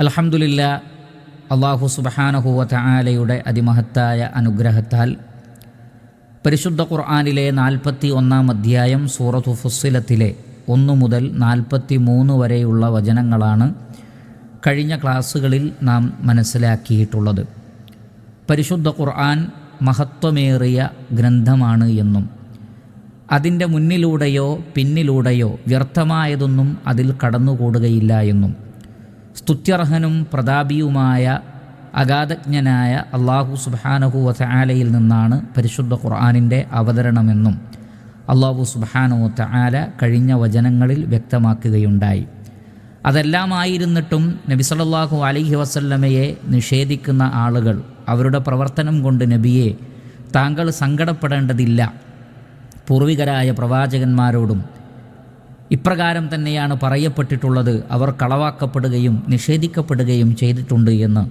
അൽഹംദുലില്ലാ, അല്ലാഹു സുബ്ഹാനഹു വ തആലയുടെ അതിമഹത്തായ അനുഗ്രഹത്താൽ പരിശുദ്ധ ഖുർആനിലെ 41-ാം അധ്യായം സൂറത്തു ഫുസ്സിലത്തിലെ 1 മുതൽ 43 വരെയുള്ള വചനങ്ങളാണ് കഴിഞ്ഞ ക്ലാസ്സുകളിൽ നാം മനസ്സിലാക്കിയിട്ടുള്ളത്. പരിശുദ്ധ ഖുർആൻ മഹത്വമേറിയ ഗ്രന്ഥമാണ് എന്നും അതിൻ്റെ മുന്നിലൂടെയോ പിന്നിലൂടെയോ വ്യർത്ഥമായതൊന്നും അതിൽ കടന്നുകൂടുകയില്ല എന്നും സ്തുത്യർഹനും പ്രതാപിയുമായ അഗാധജ്ഞനായ അല്ലാഹു സുബ്ഹാനഹു വ തആലയിൽ നിന്നാണ് പരിശുദ്ധ ഖുർആനിൻ്റെ അവതരണമെന്നും അല്ലാഹു സുബ്ഹാനഹു വ തആല കഴിഞ്ഞ വചനങ്ങളിൽ വ്യക്തമാക്കുകയുണ്ടായി. അതെല്ലാമായിരുന്നിട്ടും നബി സല്ലല്ലാഹു അലൈഹി വസല്ലമയെ നിഷേധിക്കുന്ന ആളുകൾ അവരുടെ പ്രവർത്തനം കൊണ്ട് നബിയെ താങ്കൾ സങ്കടപ്പെടേണ്ടതില്ല, പൂർവികരായ പ്രവാചകന്മാരോടും ഇപ്രകാരം തന്നെയാണ് പറയപ്പെട്ടിട്ടുള്ളത്, അവർ കളവാക്കപ്പെടുകയും നിഷേധിക്കപ്പെടുകയും ചെയ്തിട്ടുണ്ട് എന്ന്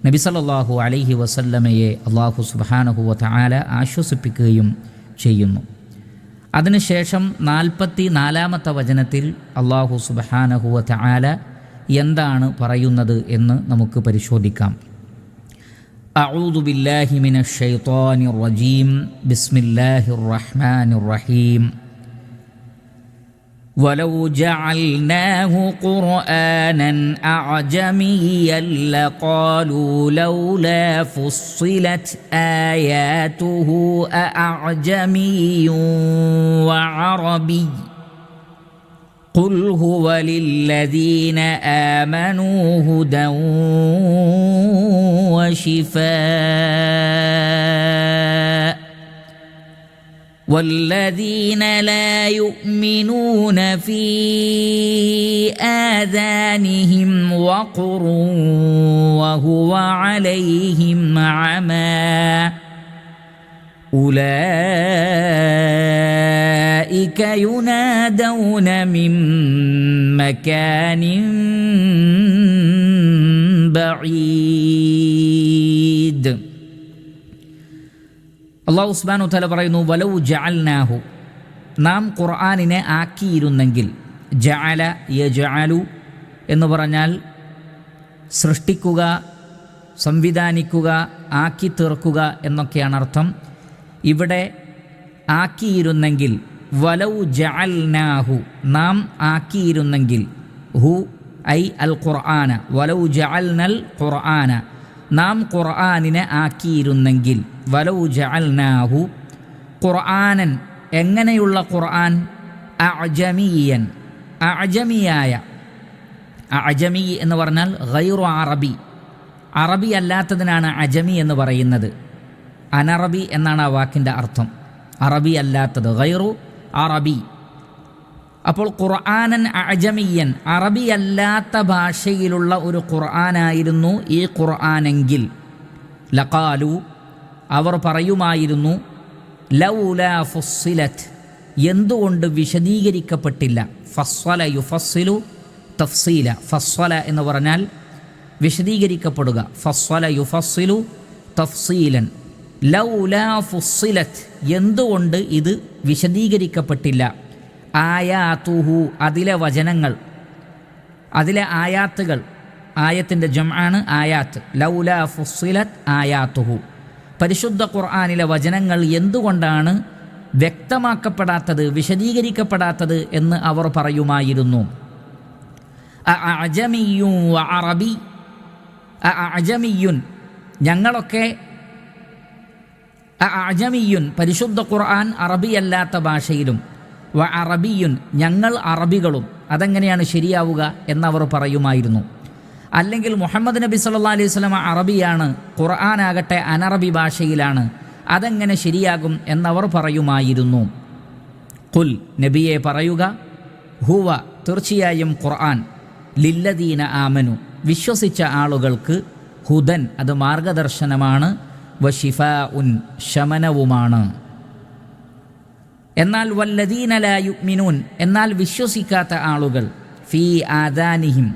നബി സല്ലല്ലാഹു അലൈഹി വസല്ലമയെ അല്ലാഹു സുബ്ഹാനഹു വ തആല ആശ്വസിപ്പിക്കുകയും ചെയ്യുന്നു. അതിനുശേഷം 44-ാമത്തെ വചനത്തിൽ അല്ലാഹു സുബ്ഹാനഹു വ തആല എന്താണ് പറയുന്നത് എന്ന് നമുക്ക് പരിശോധിക്കാം. അഊദു ബില്ലാഹി മിനശ് ശൈത്വാനിർ റജീം. ബിസ്മില്ലാഹിർ റഹ്മാനിർ റഹീം. ولو جعلناه قرآنا أعجميا لقالوا لولا فصلت آياته أأعجمي وعربي قل هو للذين آمنوا هدى وشفاء والذين لا يؤمنون في آذانهم وقر وهو عليهم عمى أولئك ينادون من مكان بعيد. അല്ലാഹു സുബ്ഹാനഹു വ തആല പറയുന്നു, വലൗ ജഅൽനാഹു, നാം ഖുർആനിനെ ആക്കിയിരുന്നെങ്കിൽ. ജഅല യജഅലു എന്ന് പറഞ്ഞാൽ സൃഷ്ടിക്കുക, സംവിധാനിക്കുക, ആക്കി തീർക്കുക എന്നൊക്കെയാണ് അർത്ഥം. ഇവിടെ ആക്കിയിരുന്നെങ്കിൽ, വലൗ ജഅൽനാഹു, നാം ആക്കിയിരുന്നെങ്കിൽ, ഹു ഐ അൽ ഖുർആന, വലൗ ജഅൽനൽ ഖുർആന, നാം ഖുർആനിനെ ആക്കിയിരുന്നെങ്കിൽ. വലൗ ജഅൽനാഹു ഖുർആനൻ, എങ്ങനെയുള്ള ഖുർആൻ? അഅജമിയൻ, അഅജമിയായ. അഅജമി എന്ന് പറഞ്ഞാൽ ഗൈറു അറബി, അറബി അല്ലാത്തതിനാണ് അജമി എന്ന് പറയുന്നത്. അനറബി എന്നാണ് ആ വാക്കിൻ്റെ അർത്ഥം. അറബി അല്ലാത്തത്, ഗൈറു അറബി. അപ്പോൾ ഖുർആനൻ അഅജമിയൻ, അറബി അല്ലാത്ത ഭാഷയിലുള്ള ഒരു ഖുർആനായിരുന്നു ഈ ഖുർആനെങ്കിൽ. ലഖാലു, അവർ പറയുമായിരുന്നു, ലൗലാ ഫുസ്സിലത്ത്, എന്തുകൊണ്ട് വിശദീകരിക്കപ്പെട്ടില്ല. ഫസ്സല യുഫസ്സിലു തഫ്സീല, ഫസ്സല എന്ന് പറഞ്ഞാൽ വിശദീകരിക്കപ്പെടുക. ഫസ്സല യുഫസ്സിലു തഫ്സീലൻ. ലൗലാ ഫുസ്സിലത്ത്, എന്തുകൊണ്ട് ഇത് വിശദീകരിക്കപ്പെട്ടില്ല. ആയാത്തുഹു, അതിലെ വചനങ്ങൾ, അതിലെ ആയാത്തുകൾ. ആയത്തിൻ്റെ ജംആണ് ആയാത്ത്. ലൗലാ ഫുസ്സിലത്ത് ആയാത്തുഹു, പരിശുദ്ധ ഖുർആനിലെ വചനങ്ങൾ എന്തുകൊണ്ടാണ് വ്യക്തമാക്കപ്പെടാത്തത്, വിശദീകരിക്കപ്പെടാത്തത് എന്ന് അവർ പറയുമായിരുന്നു. അഅജമിയ്യുൻ വഅറബി, അഅജമിയ്യുൻ, ഞങ്ങളൊക്കെ അഅജമിയ്യുൻ, പരിശുദ്ധ ഖുർആൻ അറബിയല്ലാത്ത ഭാഷയിലും, വ അറബിയുൻ, ഞങ്ങൾ അറബികളും, അതെങ്ങനെയാണ് ശരിയാവുക എന്നവർ പറയുമായിരുന്നു. അല്ലെങ്കിൽ മുഹമ്മദ് നബി സല്ലല്ലാഹു അലൈഹി വസല്ലം അറബിയാണ്, ഖുർആനാകട്ടെ അനറബി ഭാഷയിലാണ്, അതെങ്ങനെ ശരിയാകും എന്നവർ പറയുമായിരുന്നു. ഖുൽ, നബിയെ പറയുക, ഹുവ, തീർച്ചയായും ഖുർആൻ, ലില്ലദീന ആമനു, വിശ്വസിച്ച ആളുകൾക്ക്, ഹുദൻ, അത് മാർഗദർശനമാണ്, വശിഫാഉൻ, ശമനവുമാണ്. എന്നാൽ വല്ലദീന ലാ യുഅ്മിനൂൻ, എന്നാൽ വിശ്വസിക്കാത്ത ആളുകൾ, ഫീ ആദാനിഹിം,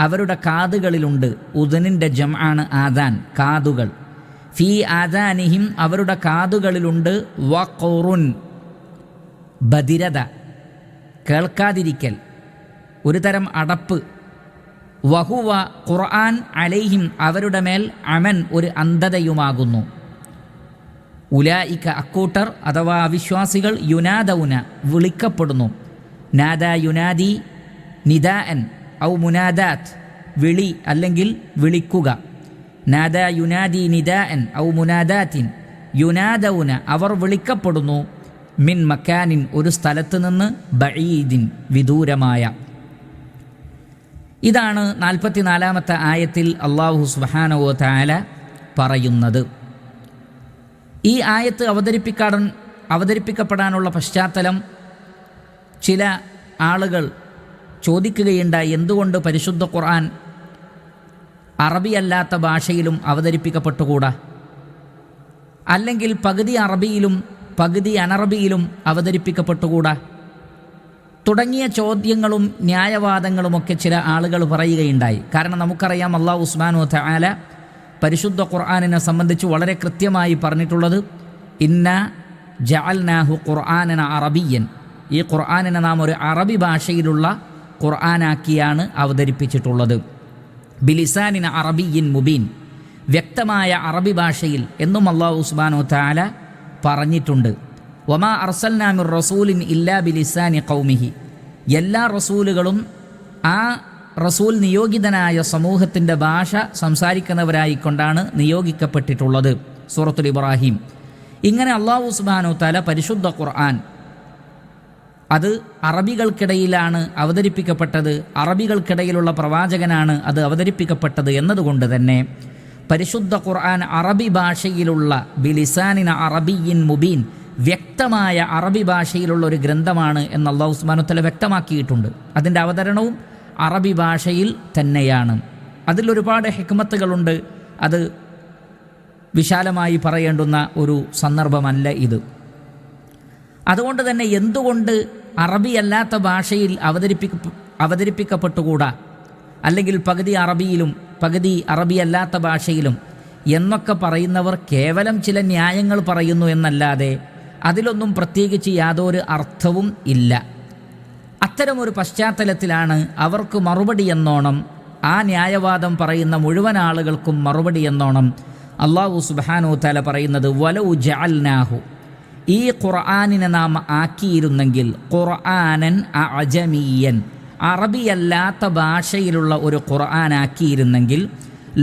അവരുടെ കാതുകളിലുണ്ട്. ഉദനിൻ്റെ ജംആണ് ആദാൻ, കാതുകൾ. ഫീ ആദാനിഹിം, അവരുടെ കാതുകളിലുണ്ട്. വഖറുൻ, ബധിരത, കേൾക്കാതിരിക്കൽ, ഒരു തരം അടപ്പ്, വഹുവ ഖുർആൻ അലൈഹിം അവരുടെ മേൽ അമൻ ഒരു അന്ധതയുമാകുന്നു. ഉലായിക അക്കൂട്ടർ അഥവാ അവിശ്വാസികൾ യുനാദൗന വിളിക്കപ്പെടുന്നു. നാദ യുനാദി നിദാഅൻ ഔ മുനാദാത്ത് വിളി അല്ലെങ്കിൽ വിളിക്കുക. നാദ യുനാദി നിദാഅൻ ഔ മുനാദാത്തിൻ യുനാദൗന അവർ വിളിക്കപ്പെടുന്നു. മിൻ മക്കാനിൻ ഒരു സ്ഥലത്ത് നിന്ന്, ബഈദിൻ വിദൂരമായ. ഇതാണ് 44-ാമത്തെ ആയത്തിൽ അല്ലാഹു സുബ്ഹാനഹു വ തആല പറയുന്നത്. ഈ ആയത്ത് അവതരിപ്പിക്കപ്പെടാനുള്ള പശ്ചാത്തലം ചില ആളുകൾ ചോദിക്കുകയുണ്ടായി, എന്തുകൊണ്ട് പരിശുദ്ധ ഖുർആൻ അറബിയല്ലാത്ത ഭാഷയിലും അവതരിപ്പിക്കപ്പെട്ടുകൂടാ, അല്ലെങ്കിൽ പകുതി അറബിയിലും പകുതി അനറബിയിലും അവതരിപ്പിക്കപ്പെട്ടുകൂടാ തുടങ്ങിയ ചോദ്യങ്ങളും ന്യായവാദങ്ങളുമൊക്കെ ചില ആളുകൾ പറയുകയുണ്ടായി. കാരണം നമുക്കറിയാം അല്ലാഹു സുബ്ഹാനഹു വ തആല പരിശുദ്ധ ഖുർആനിനെ സംബന്ധിച്ച് വളരെ കൃത്യമായി പറഞ്ഞിട്ടുള്ളത് ഇന്ന ജഅൽനാഹു ഖുർആനൻ അറബിയ്യൻ, ഈ ഖുർആനിനെ നാം ഒരു അറബി ഭാഷയിലുള്ള ഖുർആനാക്കിയാണ് അവതരിപ്പിച്ചിട്ടുള്ളത്. ബിലിസാനിൻ അറബിയ്യിൻ മുബീൻ, വ്യക്തമായ അറബി ഭാഷയിൽ എന്നും അല്ലാഹു സുബ്ഹാനഹു വ തആല പറഞ്ഞിട്ടുണ്ട്. വമാ അർസൽനാ മിർ റസൂലിൻ ഇല്ലാ ബിലിസാനി ഖൗമിഹി, എല്ലാ റസൂലുകളും ആ റസൂൽ നിയോഗിതനായ സമൂഹത്തിൻ്റെ ഭാഷ സംസാരിക്കുന്നവരായിക്കൊണ്ടാണ് നിയോഗിക്കപ്പെട്ടിട്ടുള്ളത്. സൂറത്തുൽ ഇബ്രാഹിം. ഇങ്ങനെ അല്ലാഹു സുബ്ഹാനഹു വ തആല പരിശുദ്ധ ഖുർആൻ അത് അറബികൾക്കിടയിലാണ് അവതരിപ്പിക്കപ്പെട്ടത്, അറബികൾക്കിടയിലുള്ള പ്രവാചകനാണ് അത് അവതരിപ്പിക്കപ്പെട്ടത് എന്നതുകൊണ്ട് തന്നെ പരിശുദ്ധ ഖുർആൻ അറബി ഭാഷയിലുള്ള ബിലിസാനിൻ അറബിയ്യിൻ മുബീൻ, വ്യക്തമായ അറബി ഭാഷയിലുള്ള ഒരു ഗ്രന്ഥമാണ് എന്ന് അല്ലാഹു സുബ്ഹാനഹു വ തആല വ്യക്തമാക്കിയിട്ടുണ്ട്. അതിൻ്റെ അവതരണവും അറബി ഭാഷയിൽ തന്നെയാണ്. അതിലൊരുപാട് ഹിക്മത്തുകളുണ്ട്. അത് വിശാലമായി പറയേണ്ടുന്ന ഒരു സന്ദർഭമല്ല ഇത്. അതുകൊണ്ട് തന്നെ എന്തുകൊണ്ട് അറബിയല്ലാത്ത ഭാഷയിൽ അവതരിപ്പിക്കപ്പെട്ടുകൂടാ, അല്ലെങ്കിൽ പകുതി അറബിയിലും പകുതി അറബിയല്ലാത്ത ഭാഷയിലും എന്നൊക്കെ പറയുന്നവർ കേവലം ചില ന്യായങ്ങൾ പറയുന്നു എന്നല്ലാതെ അതിലൊന്നും പ്രത്യേകിച്ച് യാതൊരു അർത്ഥവും ഇല്ല. അത്തരമൊരു പശ്ചാത്തലത്തിലാണ് അവർക്ക് മറുപടി എന്നോണം, ആ ന്യായവാദം പറയുന്ന മുഴുവൻ ആളുകൾക്കും മറുപടി എന്നോണം അല്ലാഹു സുബ്ഹാനഹു വ തആല പറയുന്നത് വലൗ ജഅൽനാഹു, ഈ ഖുർആനിനെ നാം ആക്കിയിരുന്നെങ്കിൽ ഖുർആനൻ അഅജമിയൻ, അറബിയല്ലാത്ത ഭാഷയിലുള്ള ഒരു ഖുർആനാക്കിയിരുന്നെങ്കിൽ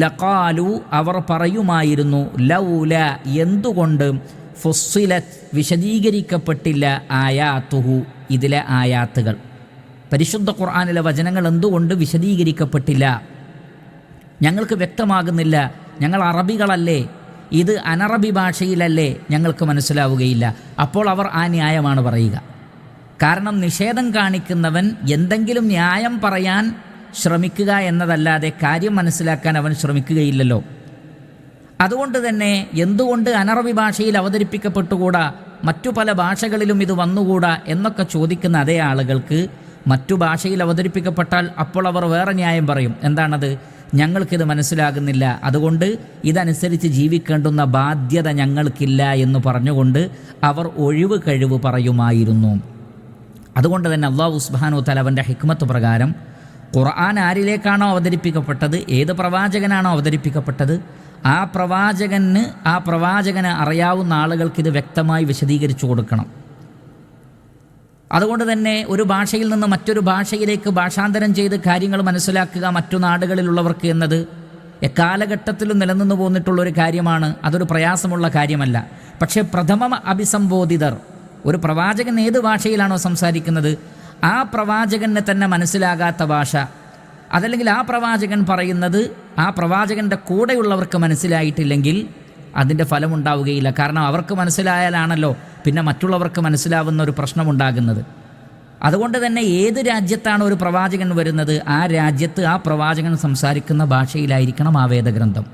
ലഖാലു അവർ പറയുമായിരുന്നു ലൗല എന്തുകൊണ്ട് ഫുസ്സിലത് വിശദീകരിക്കപ്പെട്ടില്ല ആയാത്തുഹു ഇതിലെ ആയാത്തുകൾ, പരിശുദ്ധ ഖുർആനിലെ വചനങ്ങൾ എന്തുകൊണ്ട് വിശദീകരിക്കപ്പെട്ടില്ല, ഞങ്ങൾക്ക് വ്യക്തമാകുന്നില്ല, ഞങ്ങൾ അറബികളല്ലേ, ഇത് അനറബി ഭാഷയിലല്ലേ, ഞങ്ങൾക്ക് മനസ്സിലാവുകയില്ല. അപ്പോൾ അവർ ആ ന്യായമാണ് പറയുക. കാരണം നിഷേധം കാണിക്കുന്നവൻ എന്തെങ്കിലും ന്യായം പറയാൻ ശ്രമിക്കുക എന്നതല്ലാതെ കാര്യം മനസ്സിലാക്കാൻ അവൻ ശ്രമിക്കുകയില്ലല്ലോ. അതുകൊണ്ട് തന്നെ എന്തുകൊണ്ട് അനറബി ഭാഷയിൽ അവതരിപ്പിക്കപ്പെട്ടുകൂടാ, മറ്റു പല ഭാഷകളിലും ഇത് വന്നുകൂടാ എന്നൊക്കെ ചോദിക്കുന്ന അതേ ആളുകൾക്ക് മറ്റു ഭാഷയിൽ അവതരിപ്പിക്കപ്പെട്ടാൽ അപ്പോൾ അവർ വേറെ ന്യായം പറയും. എന്താണത്? ഞങ്ങൾക്കിത് മനസ്സിലാകുന്നില്ല, അതുകൊണ്ട് ഇതനുസരിച്ച് ജീവിക്കേണ്ടുന്ന ബാധ്യത ഞങ്ങൾക്കില്ല എന്ന് പറഞ്ഞുകൊണ്ട് അവർ ഒഴിവ് കഴിവ് പറയുമായിരുന്നു. അതുകൊണ്ട് തന്നെ അല്ലാഹു സുബ്ഹാനഹു വ തആല അവൻ്റെ ഹിക്മത്ത് പ്രകാരം ഖുർആൻ ആരിലേക്കാണോ അവതരിപ്പിക്കപ്പെട്ടത്, ഏത് പ്രവാചകനാണോ അവതരിപ്പിക്കപ്പെട്ടത്, ആ പ്രവാചകന് അറിയാവുന്ന ആളുകൾക്ക് ഇത് വ്യക്തമായി വിശദീകരിച്ചു കൊടുക്കണം. അതുകൊണ്ട് തന്നെ ഒരു ഭാഷയിൽ നിന്ന് മറ്റൊരു ഭാഷയിലേക്ക് ഭാഷാന്തരം ചെയ്ത് കാര്യങ്ങൾ മനസ്സിലാക്കുക മറ്റു നാടുകളിലുള്ളവർക്ക് എന്നത് എക്കാലഘട്ടത്തിലും നിലനിന്നു പോന്നിട്ടുള്ളൊരു കാര്യമാണ്. അതൊരു പ്രയാസമുള്ള കാര്യമല്ല. പക്ഷേ പ്രഥമ അഭിസംബോധിതർ, ഒരു പ്രവാചകൻ ഏത് ഭാഷയിലാണോ സംസാരിക്കുന്നത് ആ പ്രവാചകന് തന്നെ മനസ്സിലാകാത്ത ഭാഷ, അതല്ലെങ്കിൽ ആ പ്രവാചകൻ പറയുന്നത് ആ പ്രവാചകൻ്റെ കൂടെയുള്ളവർക്ക് മനസ്സിലായിട്ടില്ലെങ്കിൽ അതിൻ്റെ ഫലമുണ്ടാവുകയില്ല. കാരണം അവർക്ക് മനസ്സിലായാലാണല്ലോ പിന്നെ മറ്റുള്ളവർക്ക് മനസ്സിലാവുന്ന ഒരു പ്രശ്നമുണ്ടാകുന്നത്. അതുകൊണ്ട് തന്നെ ഏത് രാജ്യത്താണ് ഒരു പ്രവാചകൻ വരുന്നത് ആ രാജ്യത്ത് ആ പ്രവാചകൻ സംസാരിക്കുന്ന ഭാഷയിലായിരിക്കണം ആ വേദഗ്രന്ഥം.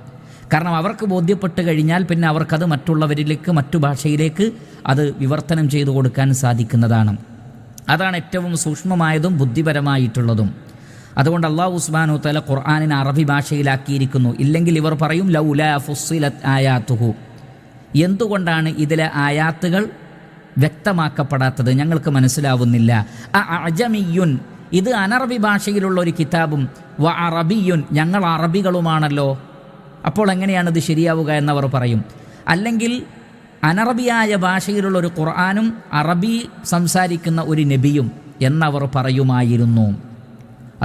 കാരണം അവർക്ക് ബോധ്യപ്പെട്ട് കഴിഞ്ഞാൽ പിന്നെ അവർക്കത് മറ്റുള്ളവരിലേക്ക് മറ്റു ഭാഷയിലേക്ക് അത് വിവർത്തനം ചെയ്തു കൊടുക്കാൻ സാധിക്കുന്നതാണ്. അതാണ് ഏറ്റവും സൂക്ഷ്മമായതും ബുദ്ധിപരമായിട്ടുള്ളതും. അതുകൊണ്ട് അല്ലാഹു സുബ്ഹാനഹു വ തആല ഖുർആനിനെ അറബി ഭാഷയിലാക്കിയിരിക്കുന്നു. ഇല്ലെങ്കിൽ ഇവർ പറയും ലൗലാ ഫുസ്സിലത് ആയാത്തുഹു, എന്തുകൊണ്ടാണ് ഇതിലെ ആയാത്തുകൾ വ്യക്തമാക്കപ്പെടാത്തത്, ഞങ്ങൾക്ക് മനസ്സിലാവുന്നില്ല. അഅജമിയുൻ, ഇത് അനറബി ഭാഷയിലുള്ള ഒരു കിതാബും വ അറബിയുൻ, ഞങ്ങൾ അറബികളുമാണല്ലോ. അപ്പോൾ എങ്ങനെയാണിത് ശരിയാവുക എന്നവർ പറയും. അല്ലെങ്കിൽ അനറബിയായ ഭാഷയിലുള്ള ഒരു ഖുർആനും അറബി സംസാരിക്കുന്ന ഒരു നബിയും എന്നവർ പറയുമായിരുന്നു.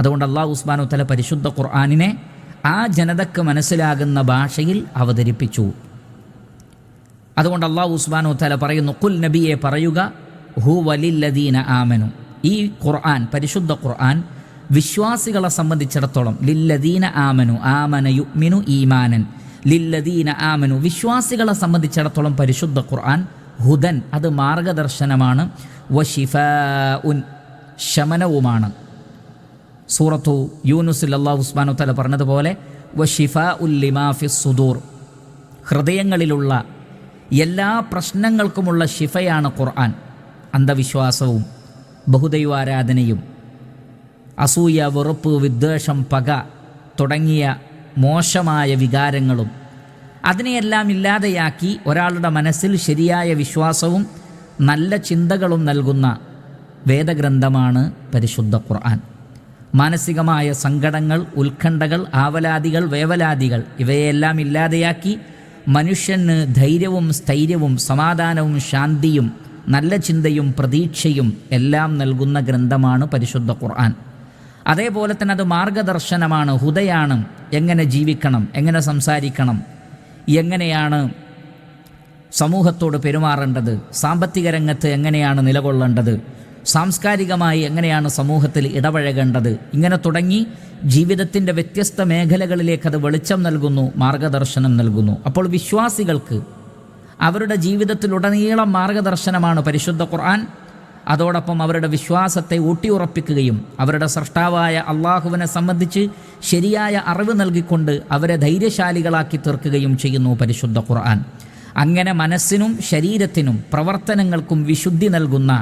അതുകൊണ്ട് അല്ലാഹു സുബ്ഹാനഹു വ തആല പരിശുദ്ധ ഖുർആനിനെ ആ ജനതയ്ക്ക് മനസ്സിലാകുന്ന ഭാഷയിൽ അവതരിപ്പിച്ചു. അതുകൊണ്ട് അല്ലാഹു സുബ്ഹാനഹു വ തആല പറയുന്നു, ഖുൽ നബിയെ പറയുക, ഹുവ ലില്ലദീന ആമനു, ഈ ഖുർആൻ പരിശുദ്ധ ഖുർആൻ വിശ്വാസികളെ സംബന്ധിച്ചിടത്തോളം, ലില്ലദീന ആമനു, ആമന യുഅ്മിനു ഈമാനൻ, ലില്ലദീന ആമനു വിശ്വാസികളെ സംബന്ധിച്ചിടത്തോളം പരിശുദ്ധ ഖുർആൻ ഹുദൻ, അത് മാർഗദർശനമാണ്, വശിഫാഉൻ ശമനവുമാണ്. സൂറത്തു യൂനുസിൽ അല്ലാഹു സുബ്ഹാനഹു വ തആല പറഞ്ഞതുപോലെ വശിഫാഉൽ ലിമാ ഫിസ് സുദൂർ, ഹൃദയങ്ങളിലുള്ള എല്ലാ പ്രശ്നങ്ങൾക്കുമുള്ള ശിഫയാണ് ഖുർആൻ. അന്ധവിശ്വാസവും ബഹുദൈവാരാധനയും അസൂയ, വെറുപ്പ്, വിദ്വേഷം, പക തുടങ്ങിയ മോശമായ വികാരങ്ങളും അതിനെയെല്ലാം ഇല്ലാതെയാക്കി ഒരാളുടെ മനസ്സിൽ ശരിയായ വിശ്വാസവും നല്ല ചിന്തകളും നൽകുന്ന വേദഗ്രന്ഥമാണ് പരിശുദ്ധ ഖുർആൻ. മാനസികമായ സങ്കടങ്ങൾ, ഉത്കണ്ഠകൾ, ആവലാദികൾ, വേവലാദികൾ ഇവയെല്ലാം ഇല്ലാതെയാക്കി മനുഷ്യന് ധൈര്യവും സ്ഥൈര്യവും സമാധാനവും ശാന്തിയും നല്ല ചിന്തയും പ്രതീക്ഷയും എല്ലാം നൽകുന്ന ഗ്രന്ഥമാണ് പരിശുദ്ധ ഖുർആൻ. അതേപോലെ തന്നെ അത് മാർഗദർശനമാണ്, ഹുദയാണ്. എങ്ങനെ ജീവിക്കണം, എങ്ങനെ സംസാരിക്കണം, എങ്ങനെയാണ് സമൂഹത്തോട് പെരുമാറേണ്ടത്, സാമ്പത്തിക രംഗത്ത് എങ്ങനെയാണ് നിലകൊള്ളേണ്ടത്, സാംസ്കാരികമായി എങ്ങനെയാണ് സമൂഹത്തിൽ ഇടപഴകേണ്ടത്, ഇങ്ങനെ തുടങ്ങി ജീവിതത്തിൻ്റെ വ്യത്യസ്ത മേഖലകളിലേക്ക് അത് വെളിച്ചം നൽകുന്നു, മാർഗദർശനം നൽകുന്നു. അപ്പോൾ വിശ്വാസികൾക്ക് അവരുടെ ജീവിതത്തിലുടനീളം മാർഗദർശനമാണ് പരിശുദ്ധ ഖുർആൻ. അതോടൊപ്പം അവരുടെ വിശ്വാസത്തെ ഊട്ടിയുറപ്പിക്കുകയും അവരുടെ സ്രഷ്ടാവായ അള്ളാഹുവിനെ സംബന്ധിച്ച് ശരിയായ അറിവ് നൽകിക്കൊണ്ട് അവരെ ധൈര്യശാലികളാക്കി തീർക്കുകയും ചെയ്യുന്നു പരിശുദ്ധ ഖുർആൻ. അങ്ങനെ മനസ്സിനും ശരീരത്തിനും പ്രവർത്തനങ്ങൾക്കും വിശുദ്ധി നൽകുന്ന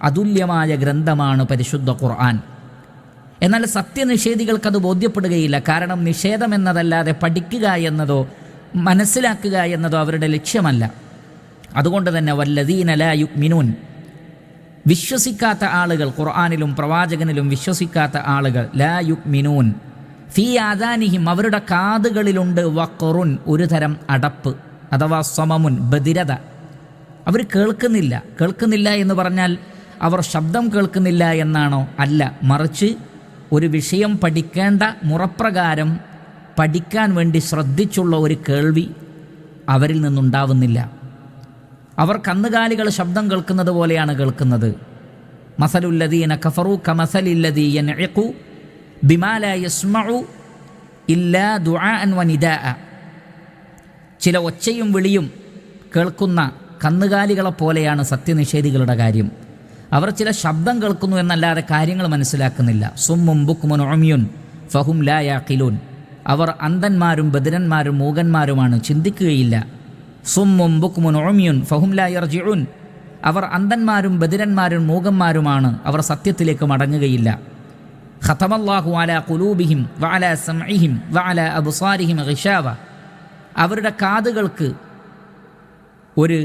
അതുല്യമായ ഗ്രന്ഥമാണ് പരിശുദ്ധ ഖുർആൻ. എന്നാൽ സത്യനിഷേധികൾക്കത് ബോധ്യപ്പെടുകയില്ല. കാരണം നിഷേധം എന്നതല്ലാതെ പഠിക്കുക എന്നതോ മനസ്സിലാക്കുക എന്നതോ അവരുടെ ലക്ഷ്യമല്ല. അതുകൊണ്ട് തന്നെ വല്ലദീന ലാ യുഅ്മിനൂൻ, വിശ്വസിക്കാത്ത ആളുകൾ, ഖുർആനിലും പ്രവാചകനിലും വിശ്വസിക്കാത്ത ആളുകൾ, ലാ യുഅ്മിനൂൻ ഫീ ആദാനിഹിം, അവരുടെ കാതുകളിലുണ്ട് വഖറുൻ, ഒരു തരം അടപ്പ് അഥവാ സമമുൻ, ബധിരത. അവർ കേൾക്കുന്നില്ല എന്ന് പറഞ്ഞാൽ അവർ ശബ്ദം കേൾക്കുന്നില്ല എന്നാണോ? അല്ല, മറിച്ച് ഒരു വിഷയം പഠിക്കേണ്ട മുറപ്രകാരം പഠിക്കാൻ വേണ്ടി ശ്രദ്ധിച്ചുള്ള ഒരു കേൾവി അവരിൽ നിന്നുണ്ടാവുന്നില്ല. അവർ കന്നുകാലികൾ ശബ്ദം കേൾക്കുന്നത് പോലെയാണ് കേൾക്കുന്നത്. മസലുല്ലദീന കഫറു കമസലില്ലദീ യൻഇഖു ബിമാ ലാ യസ്മഉ ഇല്ലാ ദുആഅൻ വനിദാഅ, ചില ഒച്ചയും വിളിയും കേൾക്കുന്ന കന്നുകാലികളെ പോലെയാണ് സത്യനിഷേധികളുടെ കാര്യം. അവർ ചില ശബ്ദം കേൾക്കുന്നു എന്നല്ലാതെ കാര്യങ്ങൾ മനസ്സിലാക്കുന്നില്ല. സുമ്മും ബുക്മുൻ ഉമ്യുൻ ഫഹും ലാ യാഖിലൂൻ, അവർ അന്ധന്മാരും ബധിരന്മാരും മൂകന്മാരുമാണ്, ചിന്തിക്കുകയില്ല. സുമ്മും ബുക്മുൻ ഉമ്യുൻ ഫഹും ലാ യർജിഊൻ, അവർ അന്ധന്മാരും ബധിരന്മാരും മൂകന്മാരുമാണ്, അവർ സത്യത്തിലേക്ക് മടങ്ങുകയില്ല. ഖതമല്ലാഹു അലാ ഖുലൂബിഹിം വഅലാ സമഇഹിം വഅലാ അബ്സാരിഹിം ഗിശാവ, അവരുടെ കാതുകൾക്ക് ഒരു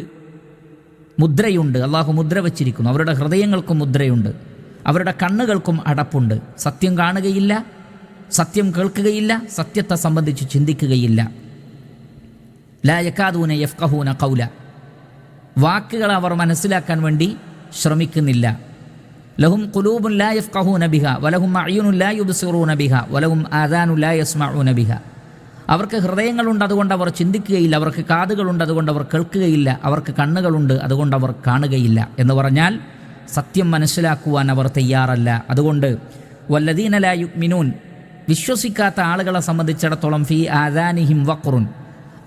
മുദ്രയുണ്ട്, അള്ളാഹു മുദ്ര വച്ചിരിക്കുന്നു. അവരുടെ ഹൃദയങ്ങൾക്കും മുദ്രയുണ്ട്, അവരുടെ കണ്ണുകൾക്കും അടപ്പുണ്ട്. സത്യം കാണുകയില്ല, സത്യം കേൾക്കുകയില്ല, സത്യത്തെ സംബന്ധിച്ച് ചിന്തിക്കുകയില്ല. ലാ യകാദൂന യഫ്ഖഹൂന ഖൗല, വാക്കുകൾ അവർ മനസ്സിലാക്കാൻ വേണ്ടി ശ്രമിക്കുന്നില്ല. ലഹും ഖുലൂബുൻ ലാ യഫ്ഖഹൂന ബിഹാ വലഹും അഅ്യുനുൻ ലാ യുബ്സിറൂന ബിഹാ വലഹും ആദാനുൻ ലാ യസ്മഊന ബിഹാ, അവർക്ക് ഹൃദയങ്ങളുണ്ട്, അതുകൊണ്ട് അവർ ചിന്തിക്കുകയില്ല. അവർക്ക് കാതുകളുണ്ട്, അതുകൊണ്ട് അവർ കേൾക്കുകയില്ല. അവർക്ക് കണ്ണുകളുണ്ട്, അതുകൊണ്ട് അവർ കാണുകയില്ല. എന്ന് പറഞ്ഞാൽ സത്യം മനസ്സിലാക്കുവാൻ അവർ തയ്യാറല്ല. അതുകൊണ്ട് വല്ലദീന ലാ യുഅ്മിനൂൻ, വിശ്വസിക്കാത്ത ആളുകളെ സംബന്ധിച്ചിടത്തോളം ഫീ ആദാനിഹിം വഖറുൻ,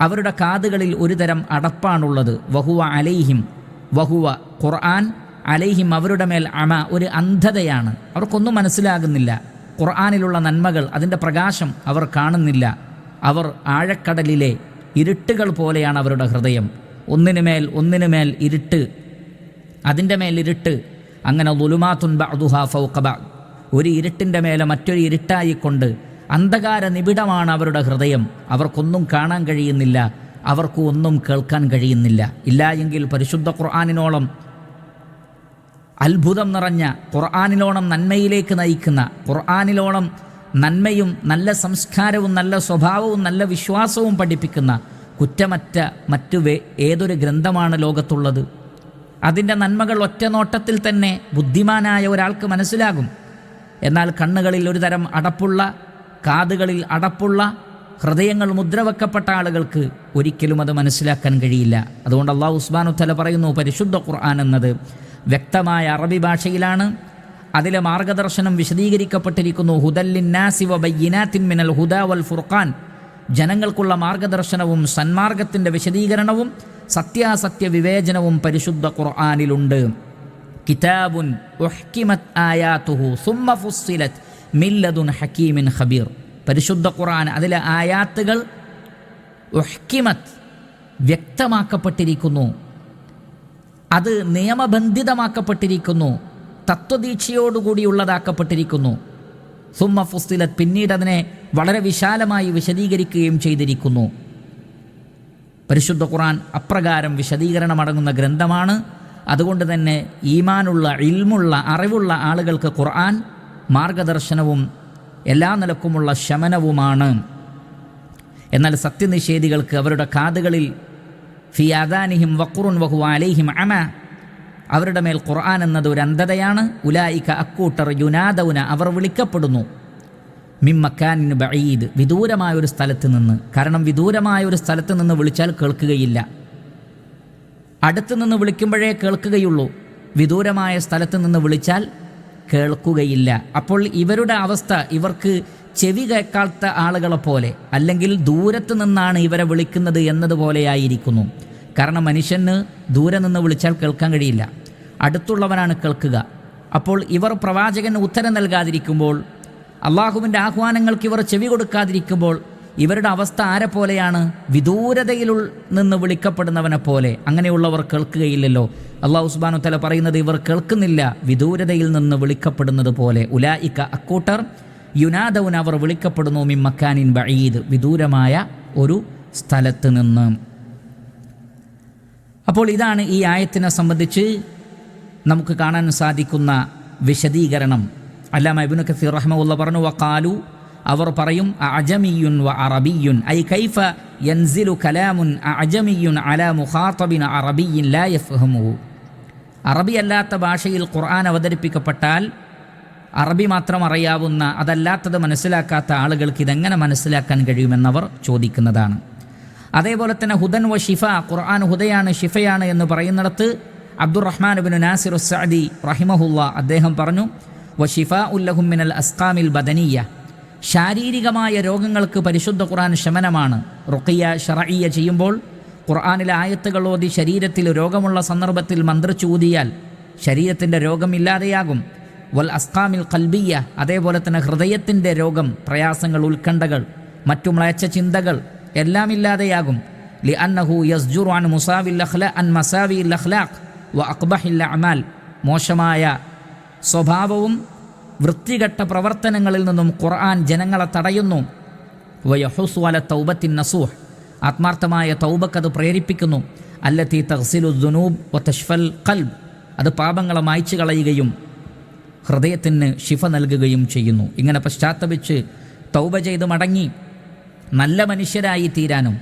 അവരുടെ കാതുകളിൽ ഒരു തരം അടപ്പാണുള്ളത്. വഹുവ അലൈഹിം, വഹുവ ഖുർആൻ അലൈഹിം, അവരുടെ മേൽ അമ, ഒരു അന്ധതയാണ്. അവർക്കൊന്നും മനസ്സിലാകുന്നില്ല. ഖുർആനിലുള്ള നന്മകൾ, അതിൻ്റെ പ്രകാശം അവർ കാണുന്നില്ല. അവർ ആഴക്കടലിലെ ഇരുട്ടുകൾ പോലെയാണ് അവരുടെ ഹൃദയം. ഒന്നിനുമേൽ ഇരുട്ട്, അതിൻ്റെ മേൽ ഇരുട്ട്, അങ്ങനെ ദുലുമാത്തുൻ ബഅ്ദുഹാ ഫൗഖ ബഅദ്, ഒരു ഇരുട്ടിൻ്റെ മേലെ മറ്റൊരു ഇരുട്ടായിക്കൊണ്ട് അന്ധകാര നിബിഡമാണ് അവരുടെ ഹൃദയം. അവർക്കൊന്നും കാണാൻ കഴിയുന്നില്ല, അവർക്ക് ഒന്നും കേൾക്കാൻ കഴിയുന്നില്ല. ഇല്ല എങ്കിൽ പരിശുദ്ധ ഖുർആനിനോളം അത്ഭുതം നിറഞ്ഞ, ഖുർആനിലോളം നന്മയിലേക്ക് നയിക്കുന്ന, ഖുർആനിലോളം നന്മയും നല്ല സംസ്കാരവും നല്ല സ്വഭാവവും നല്ല വിശ്വാസവും പഠിപ്പിക്കുന്ന കുറ്റമറ്റ ഏതൊരു ഗ്രന്ഥമാണ് ലോകത്തുള്ളത്? അതിൻ്റെ നന്മകൾ ഒറ്റ നോട്ടത്തിൽ തന്നെ ബുദ്ധിമാനായ ഒരാൾക്ക് മനസ്സിലാകും. എന്നാൽ കണ്ണുകളിൽ ഒരു തരം അടപ്പുള്ള, കാതുകളിൽ അടപ്പുള്ള, ഹൃദയങ്ങൾ മുദ്രവെക്കപ്പെട്ട ആളുകൾക്ക് ഒരിക്കലും അത് മനസ്സിലാക്കാൻ കഴിയില്ല. അതുകൊണ്ട് അല്ലാഹു സുബ്ഹാനഹു വ തആല പറയുന്നു, പരിശുദ്ധ ഖുർആൻ എന്നത് വ്യക്തമായ അറബി ഭാഷയിലാണ്. അതിലെ മാർഗദർശനം വിശദീകരിക്കപ്പെട്ടിരിക്കുന്നു. ഹുദൽ ലിന്നാസി വബയ്യിനാത്തിൻ മിനൽ ഹുദാ വൽ ഫുർഖാൻ, ജനങ്ങൾക്കുള്ള മാർഗദർശനവും സന്മാർഗത്തിൻ്റെ വിശദീകരണവും സത്യാസത്യ വിവേചനവും പരിശുദ്ധ ഖുർആനിലുണ്ട്. കിതാബുൻ ഉഹ്കിമത് ആയാതുഹു സുമ്മ ഫുസ്സിലത് മിൻ ലദുൻ ഹകീമിൻ ഖബീർ. പരിശുദ്ധ ഖുർആൻ, അതിലെ ആയാത്തുകൾ ഉഹ്കിമത്, വ്യക്തമാക്കപ്പെട്ടിരിക്കുന്നു, അത് നിയമബന്ധിതമാക്കപ്പെട്ടിരിക്കുന്നു, തത്വദീക്ഷയോടുകൂടിയുള്ളതാക്കപ്പെട്ടിരിക്കുന്നു. സുമ്മ ഫുസ്സിലത്, പിന്നീട് അതിനെ വളരെ വിശാലമായി വിശദീകരിക്കുകയും ചെയ്തിരിക്കുന്നു. പരിശുദ്ധ ഖുർആൻ അപ്രകാരം വിശദീകരണമടങ്ങുന്ന ഗ്രന്ഥമാണ്. അതുകൊണ്ട് തന്നെ ഈമാനുള്ള, ഇൽമുള്ള, അറിവുള്ള ആളുകൾക്ക് ഖുർആൻ മാർഗദർശനവും എല്ലാ നിലക്കുമുള്ള ശമനവുമാണ്. എന്നാൽ സത്യനിഷേധികൾക്ക് അവരുടെ കാതുകളിൽ ഫി ആദാനിഹിം വഖ്റുൻ വഹുവ അലൈഹിം അമ, അവരുടെ മേൽ ഖുർആൻ എന്നത് ഒരു അന്ധതയാണ്. ഉലായിക, അക്കൂട്ടർ, യുനാദൗന, അവർ വിളിക്കപ്പെടുന്നു, മിൻ മക്കാനിൻ ബഈദ്, വിദൂരമായൊരു സ്ഥലത്ത് നിന്ന്. കാരണം വിദൂരമായൊരു സ്ഥലത്ത് നിന്ന് വിളിച്ചാൽ കേൾക്കുകയില്ല. അടുത്ത് നിന്ന് വിളിക്കുമ്പോഴേ കേൾക്കുകയുള്ളൂ. വിദൂരമായ സ്ഥലത്ത് നിന്ന് വിളിച്ചാൽ കേൾക്കുകയില്ല. അപ്പോൾ ഇവരുടെ അവസ്ഥ, ഇവർക്ക് ചെവി കേൾക്കാത്ത ആളുകളെപ്പോലെ, അല്ലെങ്കിൽ ദൂരത്ത് നിന്നാണ് ഇവരെ വിളിക്കുന്നത് എന്നതുപോലെയായിരിക്കുന്നു. കാരണം മനുഷ്യന് ദൂരെ നിന്ന് വിളിച്ചാൽ കേൾക്കാൻ കഴിയില്ല, അടുത്തുള്ളവനാണ് കേൾക്കുക. അപ്പോൾ ഇവർ പ്രവാചകന് ഉത്തരം നൽകാതിരിക്കുമ്പോൾ, അള്ളാഹുവിൻ്റെ ആഹ്വാനങ്ങൾക്ക് ഇവർ ചെവി കൊടുക്കാതിരിക്കുമ്പോൾ ഇവരുടെ അവസ്ഥ ആരെ പോലെയാണ്? വിദൂരതയിൽ നിന്ന് വിളിക്കപ്പെടുന്നവനെ പോലെ. അങ്ങനെയുള്ളവർ കേൾക്കുകയില്ലല്ലോ. അള്ളാഹു സുബ്ഹാനഹു വ തആല പറയുന്നത് ഇവർ കേൾക്കുന്നില്ല, വിദൂരതയിൽ നിന്ന് വിളിക്കപ്പെടുന്നത് പോലെ. ഉലായിക, അക്കൂട്ടർ, യുനാദൗന, അവർ വിളിക്കപ്പെടുന്നു, മിൻ മക്കാനിൻ ബഈദ്, വിദൂരമായ ഒരു സ്ഥലത്ത് നിന്ന്. അപ്പോൾ ഇതാണ് ഈ ആയത്തിനെ സംബന്ധിച്ച് നമുക്ക് കാണാൻ സാധിക്കുന്ന വിശദീകരണം. അല്ലാമ ഇബ്നു കസീർ റഹിമഹുല്ലാഹ് പറഞ്ഞു, വഖാലു, അവർ പറയും, അഅജമിയ്യുൻ വ അറബിയ്യുൻ, ഐ കൈഫ യൻസിലു കലാമുൻ അഅജമിയ്യുൻ അലാ മുഖാതബിൻ അറബിയ്യിൻ ലാ യഫ്ഹമുഹു. അറബി അല്ലാത്ത ഭാഷയിൽ ഖുർആൻ അവതരിപ്പിക്കപ്പെട്ടാൽ അറബി മാത്രം അറിയാവുന്ന, അതല്ലാത്തത് മനസ്സിലാക്കാത്ത ആളുകൾക്ക് ഇതെങ്ങനെ മനസ്സിലാക്കാൻ കഴിയുമെന്നവർ ചോദിക്കുന്നതാണ്. അതേപോലെ തന്നെ ഹുദൻ വ ഷിഫ, ഖുർആൻ ഹുദയാണ് ഷിഫയാണ് എന്ന് പറയുന്നിടത്ത് അബ്ദുറഹ്മാൻ ഇബ്നു നാസിർ അസ്സഅദി റഹിമഹുല്ലാ അദ്ദേഹം പറഞ്ഞു, വ ഷിഫാഉൻ ലഹും മിനൽ അസ്ഖാമിൽ ബദനിയ്യ, ശാരീരികമായ രോഗങ്ങൾക്ക് പരിശുദ്ധ ഖുർആൻ ശമനമാണ്. റുഖിയ ശർഇയ്യ ചെയ്യുമ്പോൾ ഖുർആനിലെ ആയത്തുകൾ ഓതി ശരീരത്തിൽ രോഗമുള്ള സന്ദർഭത്തിൽ മന്ത്രിച്ചൂതിയാൽ ശരീരത്തിൻ്റെ രോഗം ഇല്ലാതെയാകും. വൽ അസ്ഖാമിൽ ഖൽബിയ്യ, അതേപോലെ തന്നെ ഹൃദയത്തിൻ്റെ രോഗം, പ്രയാസങ്ങൾ, ഉത്കണ്ഠകൾ, മറ്റു മ്ലേച്ഛ ചിന്തകൾ എല്ലാം ഇല്ലാതെയാകും. ലിഅന്നഹു യസ്ജുറു അൻ മുസാവിൽ അൻ മസാവിൽ അഖ്ലാഖ് വ അഖ്ബഹിൽ അഅമാൽ, മോശമായ സ്വഭാവവും വൃത്തികെട്ട പ്രവർത്തനങ്ങളിൽ നിന്നും ഖുർആൻ ജനങ്ങളെ തടയുന്നു. വയഹുസു അല തൗബത്തിൻ നസൂഹ്, ആത്മാർത്ഥമായ തൗബക്കത് പ്രേരിപ്പിക്കുന്നു. അല്ലത്തി തഗ്സിലു ദുനൂബ് വ തശ്ഫൽ ഖൽബ്, അത് പാപങ്ങളെ മായ്ച്ചു കളയുകയും ഹൃദയത്തിന് ശിഫ നൽകുകയും ചെയ്യുന്നു. ഇങ്ങനെ പശ്ചാത്തപിച്ച് തൗബ ചെയ്ത് മടങ്ങി നല്ല മനുഷ്യരായി തീരാനും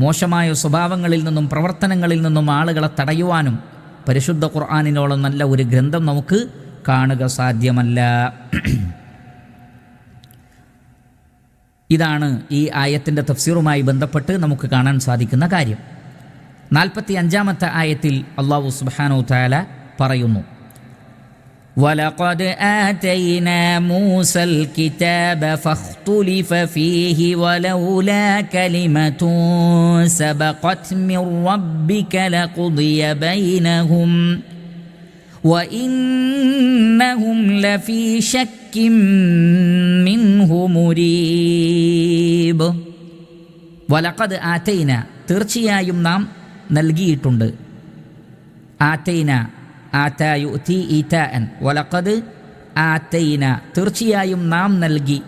മോശമായ സ്വഭാവങ്ങളിൽ നിന്നും പ്രവർത്തനങ്ങളിൽ നിന്നും ആളുകളെ തടയുവാനും പരിശുദ്ധ ഖുർആനിനോളം നല്ല ഒരു ഗ്രന്ഥം നമുക്ക് കാണുക സാധ്യമല്ല. ഇതാണ് ഈ ആയത്തിൻ്റെ തഫ്സീറുമായി ബന്ധപ്പെട്ട് നമുക്ക് കാണാൻ സാധിക്കുന്ന കാര്യം. 45-ാമത്തെ ആയത്തിൽ അല്ലാഹു സുബ്ഹാനഹു വ തആല പറയുന്നു, വലഖദ് ആതൈനാ മൂസൽ കിതാബ ഫഖ്തുലിഫ ഫീഹി വലൗലാ കലിമതുൻ സബഖത് മിർ റബ്ബിക ലഖുദിയ ബൈനഹും وإنهم لفي شك منه مريب. വലഖദ് ആതൈന, തീർച്ചയായും നാം നൽകിയിട്ടുണ്ട്. ആതൈന, ആതാ യുഅതി ഈതാഅൻ, വലഖദ് ആതൈന, തീർച്ചയായും നാം നൽകി.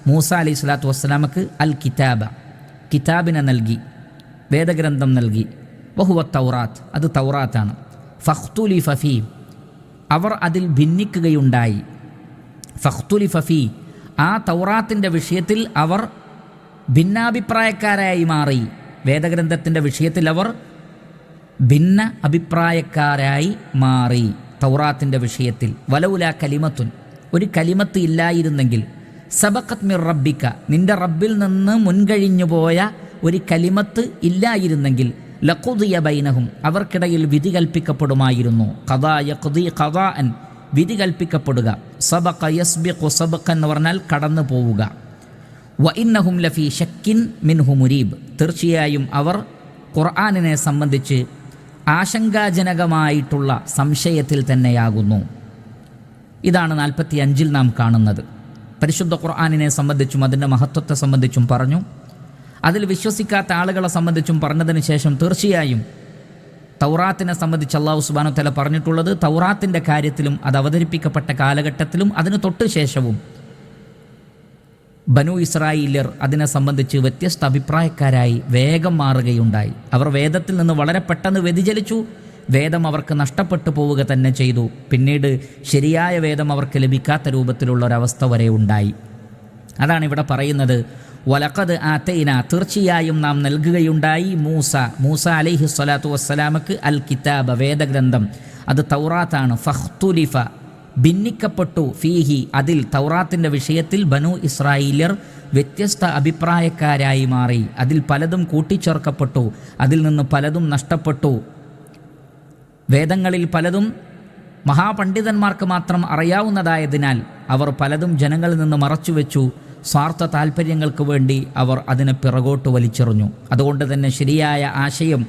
മൂസ അലൈഹി സ്വലാത്തു വസ്സലാമക്ക് അൽ കിതാബ, കിതാബിനെ നൽകി, വേദഗ്രന്ഥം നൽകി. വഹുവ തൗറാത്ത്, അത് തൗറാത്താണ്. ഫഖ്തുലിഫ ഫീ, അവർ അതിൽ ഭിന്നിക്കുകയുണ്ടായി. ഫഖ്തുലിഫ ഫീ, ആ തൗറാത്തിൻ്റെ വിഷയത്തിൽ അവർ ഭിന്നാഭിപ്രായക്കാരായി മാറി. വേദഗ്രന്ഥത്തിൻ്റെ വിഷയത്തിൽ അവർ ഭിന്ന അഭിപ്രായക്കാരായി മാറി. തൗറാത്തിൻ്റെ വിഷയത്തിൽ വലൗല കലിമത്തുൻ, ഒരു കലിമത്ത് ഇല്ലായിരുന്നെങ്കിൽ, സബഖത് മിർ റബ്ബിക, നിന്റെ റബ്ബിൽ നിന്ന് മുൻകഴിഞ്ഞു പോയ ഒരു കലിമത്ത് ഇല്ലായിരുന്നെങ്കിൽ, ലഖുദിയ ബൈനഹും, അവർക്കിടയിൽ വിധി കൽപ്പിക്കപ്പെടുമായിരുന്നു. ഖദാ യഖ്ദി ഖദാഅൻ, വിധി കൽപ്പിക്കപ്പെടുക. സബഖ യസ്ബിഖു സബഖൻ എന്ന് പറഞ്ഞാൽ കടന്നു പോവുക. വ ഇന്നഹും ലഫീ ശക്കിൻ മിൻഹു മുരീബ്, തീർച്ചയായും അവർ ഖുർആനിനെ സംബന്ധിച്ച് ആശങ്കാജനകമായിട്ടുള്ള സംശയത്തിൽ തന്നെയാകുന്നു. ഇതാണ് 45 നാം കാണുന്നത്. പരിശുദ്ധ ഖുർആനിനെ സംബന്ധിച്ചും അതിൻ്റെ മഹത്വത്തെ സംബന്ധിച്ചും പറഞ്ഞു. അതിൽ വിശ്വസിക്കാത്ത ആളുകളെ സംബന്ധിച്ചും പറഞ്ഞതിന് ശേഷം തീർച്ചയായും തൗറാത്തിനെ സംബന്ധിച്ച് അല്ലാഹു സുബ്ഹാനഹു വ തആല പറഞ്ഞിട്ടുള്ളത്, തൗറാത്തിൻ്റെ കാര്യത്തിലും അത് അവതരിപ്പിക്കപ്പെട്ട കാലഘട്ടത്തിലും അതിന് തൊട്ട് ശേഷവും ബനു ഇസ്രായേല്യർ അതിനെ സംബന്ധിച്ച് വ്യത്യസ്ത അഭിപ്രായക്കാരായി വേഗം മാറുകയുണ്ടായി. അവർ വേദത്തിൽ നിന്ന് വളരെ പെട്ടെന്ന് വ്യതിചലിച്ചു. വേദം അവർക്ക് നഷ്ടപ്പെട്ടു പോവുക തന്നെ ചെയ്തു. പിന്നീട് ശരിയായ വേദം അവർക്ക് ലഭിക്കാത്ത രൂപത്തിലുള്ള ഒരവസ്ഥ വരെ ഉണ്ടായി. അതാണ് ഇവിടെ പറയുന്നത്, വലഖദ് ആതൈന, തീർച്ചയായും നാം നൽകുകയുണ്ടായി മൂസ അലൈഹി സ്വലാത്തു വസ്സലാമക്ക് അൽ കിതാബ, വേദഗ്രന്ഥം, അത് തൗറാത്താണ്. ഫഖ്തുലിഫ, ഭിന്നിക്കപ്പെട്ടു, ഫീഹി, അതിൽ, തൗറാത്തിൻ്റെ വിഷയത്തിൽ ബനു ഇസ്രായേല്യർ വ്യത്യസ്ത അഭിപ്രായക്കാരായി മാറി. അതിൽ പലതും കൂട്ടിച്ചേർക്കപ്പെട്ടു, അതിൽ നിന്ന് പലതും നഷ്ടപ്പെട്ടു. വേദങ്ങളിൽ പലതും മഹാപണ്ഡിതന്മാർക്ക് മാത്രം അറിയാവുന്നതായതിനാൽ അവർ പലതും ജനങ്ങളിൽ നിന്ന് മറച്ചുവെച്ചു. സ്വാർത്ഥ താല്പര്യങ്ങൾക്ക് വേണ്ടി അവർ അതിനെ പിറകോട്ട് വലിച്ചെറിഞ്ഞു. അതുകൊണ്ട് തന്നെ ശരിയായ ആശയം,